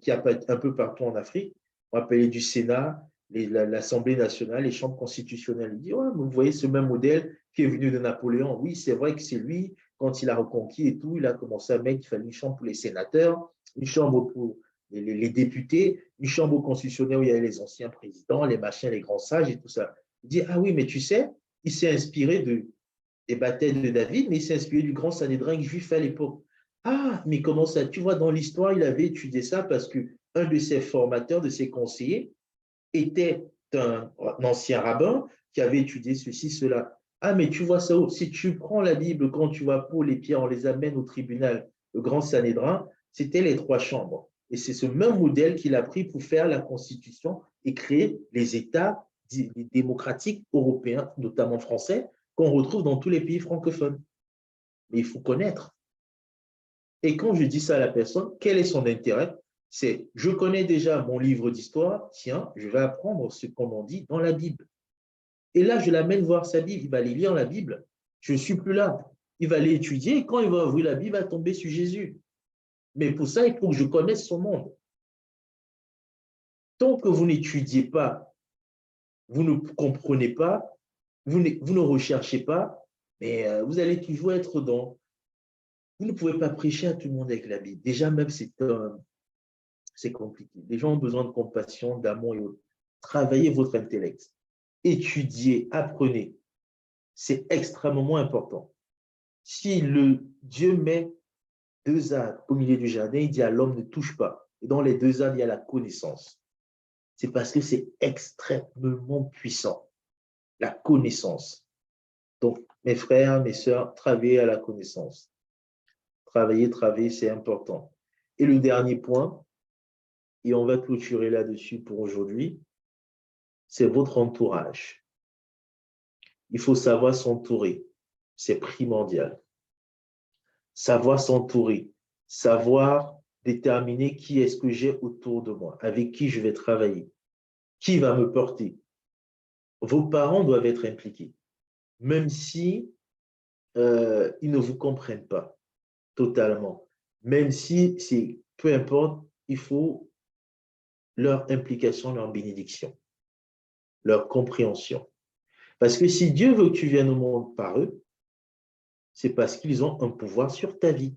qui a un peu partout en Afrique. On va appeler du Sénat, l'Assemblée nationale, les chambres constitutionnelles. Il dit, ouais, vous voyez ce même modèle qui est venu de Napoléon. Oui, c'est vrai que c'est lui, quand il a reconquis et tout, il a commencé à mettre qu'il fallait une chambre pour les sénateurs, une chambre pour les députés, une chambre constitutionnelle où il y avait les anciens présidents, les machins, les grands sages et tout ça. Il dit, ah oui, mais tu sais, il s'est inspiré des batailles de David, mais il s'est inspiré du grand Sanhédrin juif à l'époque. Ah, mais comment ça? Tu vois, dans l'histoire, il avait étudié ça parce qu'un de ses formateurs, de ses conseillers, était un ancien rabbin qui avait étudié ceci, cela. Ah, mais tu vois ça, si tu prends la Bible, quand tu vas pour les pierres, on les amène au tribunal, le grand Sanhédrin, c'était les trois chambres. Et c'est ce même modèle qu'il a pris pour faire la Constitution et créer les États démocratiques européens, notamment français, qu'on retrouve dans tous les pays francophones. Mais il faut connaître. Et quand je dis ça à la personne, quel est son intérêt? C'est, je connais déjà mon livre d'histoire, tiens, je vais apprendre ce qu'on en dit dans la Bible. Et là, je l'amène voir sa Bible, il va aller lire la Bible. Je ne suis plus là. Il va l'étudier et quand il va ouvrir la Bible, il va tomber sur Jésus. Mais pour ça, il faut que je connaisse son monde. Tant que vous n'étudiez pas, vous ne comprenez pas, vous ne recherchez pas, mais vous allez toujours être dans. Vous ne pouvez pas prêcher à tout le monde avec la Bible. Déjà, même, c'est compliqué. Les gens ont besoin de compassion, d'amour et autres. Travaillez votre intellect. Étudiez, apprenez. C'est extrêmement important. Si le Dieu met deux ânes au milieu du jardin, il dit à l'homme ne touche pas. Et dans les deux ânes, il y a la connaissance. C'est parce que c'est extrêmement puissant, la connaissance. Donc, mes frères, mes sœurs, travaillez à la connaissance. Travailler, c'est important. Et le dernier point, et on va clôturer là-dessus pour aujourd'hui, c'est votre entourage. Il faut savoir s'entourer, c'est primordial. Savoir s'entourer, savoir déterminer qui est-ce que j'ai autour de moi, avec qui je vais travailler, qui va me porter. Vos parents doivent être impliqués, même si ils ne vous comprennent pas totalement, même si c'est peu importe, il faut leur implication, leur bénédiction, leur compréhension. Parce que si Dieu veut que tu viennes au monde par eux, c'est parce qu'ils ont un pouvoir sur ta vie.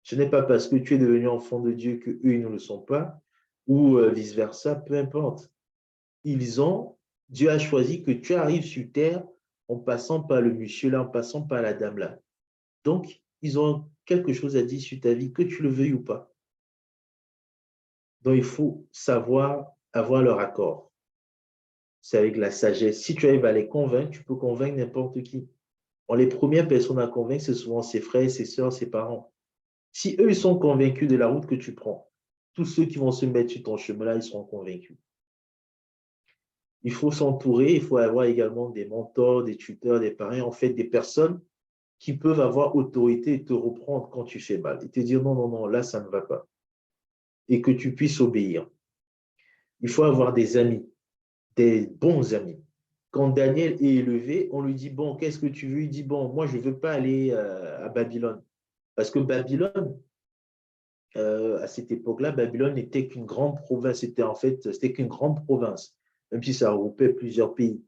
Ce n'est pas parce que tu es devenu enfant de Dieu qu'eux, ils ne le sont pas, ou vice-versa, peu importe. Dieu a choisi que tu arrives sur terre en passant par le monsieur là, en passant par la dame là. Donc, ils ont quelque chose à dire sur ta vie, que tu le veuilles ou pas. Donc, il faut savoir avoir leur accord. C'est avec la sagesse. Si tu arrives à les convaincre, tu peux convaincre n'importe qui. Les premières personnes à convaincre, c'est souvent ses frères, ses sœurs, ses parents. Si eux, ils sont convaincus de la route que tu prends, tous ceux qui vont se mettre sur ton chemin là, ils seront convaincus. Il faut s'entourer, il faut avoir également des mentors, des tuteurs, des parrains, en fait, des personnes qui peuvent avoir autorité et te reprendre quand tu fais mal et te dire non, non, non, là, ça ne va pas. Et que tu puisses obéir. Il faut avoir des amis, des bons amis. Quand Daniel est élevé, on lui dit, bon, qu'est-ce que tu veux? Il dit, bon, moi, je ne veux pas aller à Babylone. Parce que Babylone, à cette époque-là, Babylone n'était qu'une grande province. C'était qu'une grande province, même si ça regroupait plusieurs pays.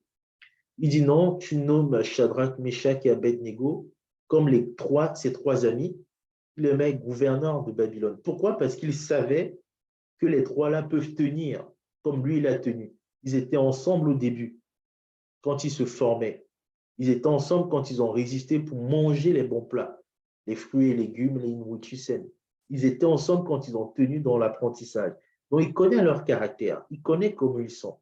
Il dit non, tu nommes Shadrach, Meshach et Abednego comme ses trois amis, il les met gouverneurs de Babylone. Pourquoi? Parce qu'il savait que les trois-là peuvent tenir comme lui, il a tenu. Ils étaient ensemble au début. quand ils se formaient. Ils étaient ensemble quand ils ont résisté pour manger les bons plats, les fruits et légumes, les nourritures saines. Ils étaient ensemble quand ils ont tenu dans l'apprentissage. Donc, il connaît leur caractère, il connaît comment ils sont.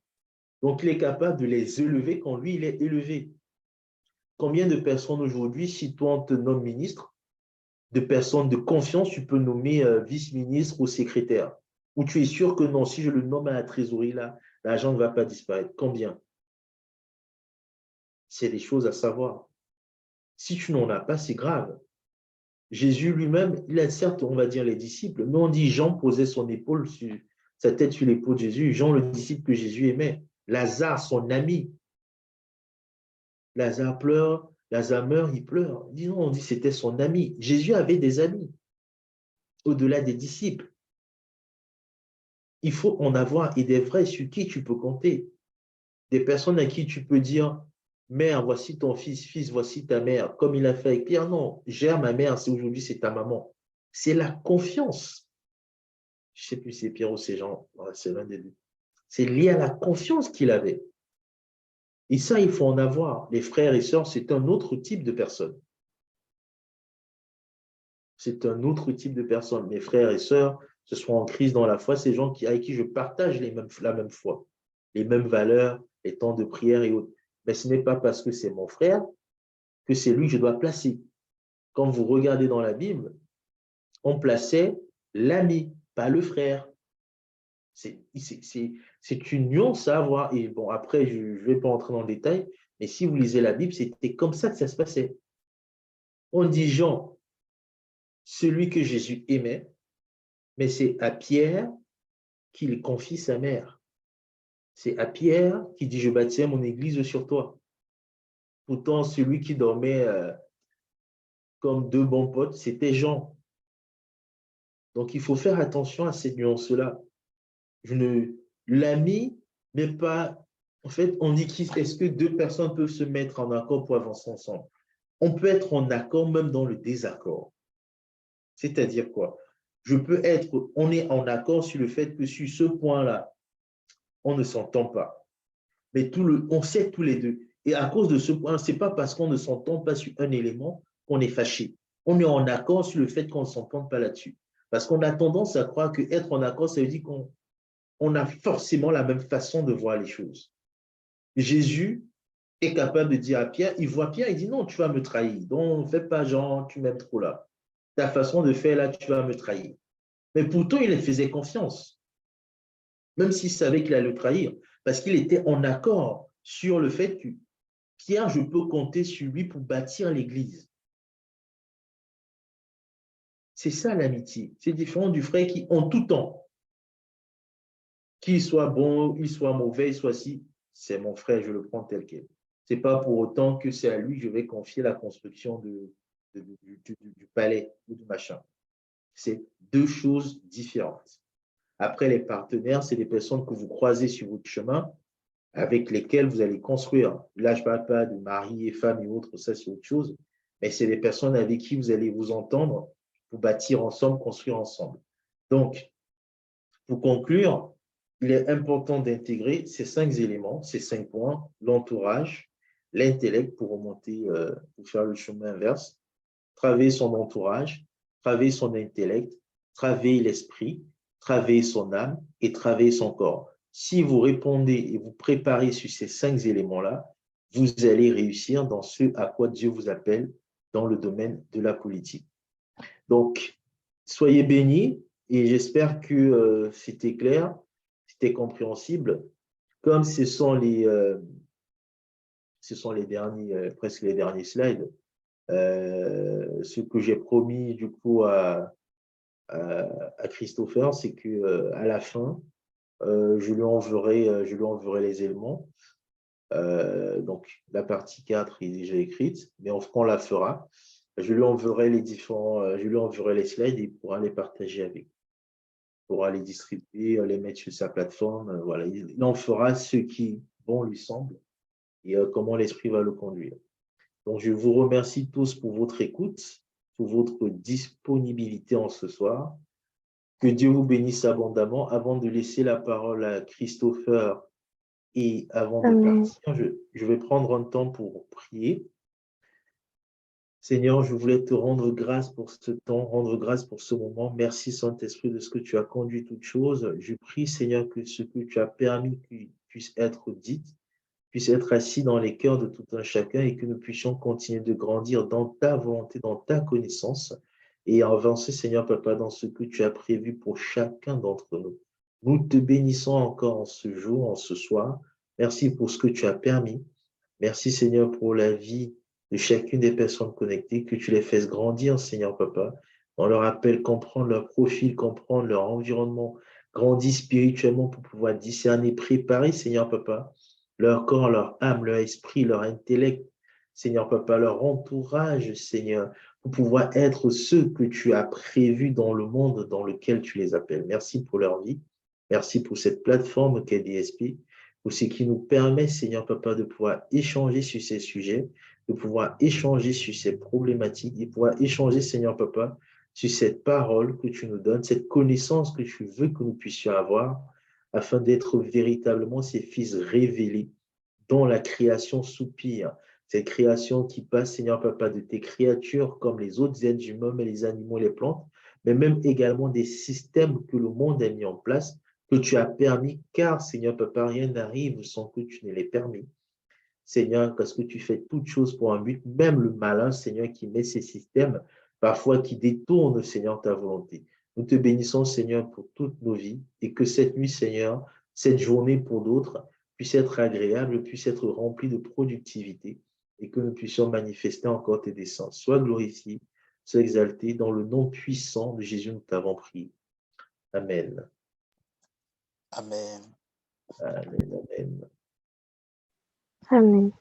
Donc, il est capable de les élever quand lui, il est élevé. Combien de personnes aujourd'hui, si toi, on te nomme ministre, de personnes de confiance, tu peux nommer vice-ministre ou secrétaire? Ou tu es sûr que non, si je le nomme à la trésorerie, là, l'argent ne va pas disparaître. Combien? C'est des choses à savoir. Si tu n'en as pas, c'est grave. Jésus lui-même, il a certes, on va dire, les disciples, mais on dit Jean posait son épaule sur, sa tête sur l'épaule de Jésus. Jean, le disciple que Jésus aimait. Lazare, son ami. Lazare pleure, Lazare meurt, il pleure. Disons, on dit c'était son ami. Jésus avait des amis, au-delà des disciples. Il faut en avoir et des vrais sur qui tu peux compter. Des personnes à qui tu peux dire, mère, voici ton fils, fils, voici ta mère, comme il a fait avec Pierre. Non, gère ma mère, c'est aujourd'hui, c'est ta maman. C'est la confiance. Je ne sais plus si c'est Pierre ou c'est Jean, c'est l'un des deux. C'est lié à la confiance qu'il avait. Et ça, il faut en avoir. Les frères et sœurs, c'est un autre type de personne. C'est un autre type de personne. Mes frères et sœurs, ce sont en crise dans la foi, ces gens avec qui je partage la même foi, les mêmes valeurs, les temps de prière et autres. Mais ce n'est pas parce que c'est mon frère que c'est lui que je dois placer. Quand vous regardez dans la Bible, on plaçait l'ami, pas le frère. C'est une nuance à avoir. Et bon, après, je ne vais pas entrer dans le détail, mais si vous lisez la Bible, c'était comme ça que ça se passait. On dit Jean, celui que Jésus aimait, mais c'est à Pierre qu'il confie sa mère. C'est à Pierre qui dit, je bâtirai mon église sur toi. Pourtant, celui qui dormait comme deux bons potes, c'était Jean. Donc, il faut faire attention à cette nuance-là. L'ami n'est pas... En fait, on dit est-ce que deux personnes peuvent se mettre en accord pour avancer ensemble? On peut être en accord même dans le désaccord. C'est-à-dire quoi? On est en accord sur le fait que sur ce point-là, on ne s'entend pas. Mais on sait tous les deux. Et à cause de ce point, ce n'est pas parce qu'on ne s'entend pas sur un élément qu'on est fâché. On est en accord sur le fait qu'on ne s'entende pas là-dessus. Parce qu'on a tendance à croire qu'être en accord, ça veut dire qu'on a forcément la même façon de voir les choses. Jésus est capable de dire à Pierre, il voit Pierre, il dit non, tu vas me trahir. Donc, ne fais pas genre, tu m'aimes trop là. Ta façon de faire là, tu vas me trahir. Mais pourtant, il faisait confiance, même s'il savait qu'il allait le trahir, parce qu'il était en accord sur le fait que Pierre, je peux compter sur lui pour bâtir l'Église. C'est ça l'amitié. C'est différent du frère qui, en tout temps, qu'il soit bon, il soit mauvais, il soit si, c'est mon frère, je le prends tel quel. Ce n'est pas pour autant que c'est à lui que je vais confier la construction du palais ou du machin. C'est deux choses différentes. Après, les partenaires, c'est des personnes que vous croisez sur votre chemin, avec lesquelles vous allez construire. Là, je ne parle pas de mari et femme et autres, ça c'est autre chose, mais c'est des personnes avec qui vous allez vous entendre pour bâtir ensemble, construire ensemble. Donc, pour conclure, il est important d'intégrer ces 5 éléments, ces 5 points, l'entourage, l'intellect pour remonter, pour faire le chemin inverse, travailler son entourage, travailler son intellect, travailler l'esprit, travailler son âme et travailler son corps. Si vous répondez et vous préparez sur ces 5 éléments-là, vous allez réussir dans ce à quoi Dieu vous appelle dans le domaine de la politique. Donc, soyez bénis et j'espère que c'était clair, c'était compréhensible. Comme ce sont les derniers, presque les derniers slides, ce que j'ai promis du coup à Christopher, c'est que à la fin, je lui enverrai les éléments. Donc, la partie 4 est déjà écrite, mais on la fera. Je lui enverrai je lui enverrai les slides et il pourra les partager avec. Il pourra les distribuer, les mettre sur sa plateforme. Voilà. Il en fera ce qui bon lui semble et comment l'esprit va le conduire. Donc, je vous remercie tous pour votre écoute, pour votre disponibilité en ce soir. Que Dieu vous bénisse abondamment. Avant de laisser la parole à Christopher Et avant de Amen. partir, je vais prendre un temps pour prier. Seigneur, je voulais te rendre grâce pour ce temps, rendre grâce pour ce moment. Merci, Saint-Esprit, de ce que tu as conduit toutes choses. Je prie, Seigneur, que ce que tu as permis qu'il puisse être dit, puisse être assis dans les cœurs de tout un chacun et que nous puissions continuer de grandir dans ta volonté, dans ta connaissance et avancer, Seigneur Papa, dans ce que tu as prévu pour chacun d'entre nous. Nous te bénissons encore en ce jour, en ce soir. Merci pour ce que tu as permis. Merci, Seigneur, pour la vie de chacune des personnes connectées, que tu les fasses grandir, Seigneur Papa. On leur appelle comprendre leur profil, comprendre leur environnement, grandir spirituellement pour pouvoir discerner, préparer, Seigneur Papa, leur corps, leur âme, leur esprit, leur intellect, Seigneur Papa, leur entourage, Seigneur, pour pouvoir être ceux que tu as prévus dans le monde dans lequel tu les appelles. Merci pour leur vie. Merci pour cette plateforme qu'est DSP, pour ce qui nous permet, Seigneur Papa, de pouvoir échanger sur ces sujets, de pouvoir échanger sur ces problématiques, de pouvoir échanger, Seigneur Papa, sur cette parole que tu nous donnes, cette connaissance que tu veux que nous puissions avoir, afin d'être véritablement ces fils révélés dont la création soupire. Cette création qui passe, Seigneur Papa, de tes créatures comme les autres êtres humains, mais les animaux, les plantes, mais même également des systèmes que le monde a mis en place, que tu as permis, car, Seigneur Papa, rien n'arrive sans que tu ne l'aies permis. Seigneur, parce que tu fais toutes choses pour un but, même le malin, Seigneur, qui met ces systèmes, parfois qui détournent, Seigneur, ta volonté. Nous te bénissons, Seigneur, pour toutes nos vies et que cette nuit, Seigneur, cette journée pour d'autres, puisse être agréable, puisse être remplie de productivité et que nous puissions manifester encore tes desseins. Sois glorifié, sois exalté dans le nom puissant de Jésus, nous t'avons prié. Amen. Amen. Amen. Amen. Amen.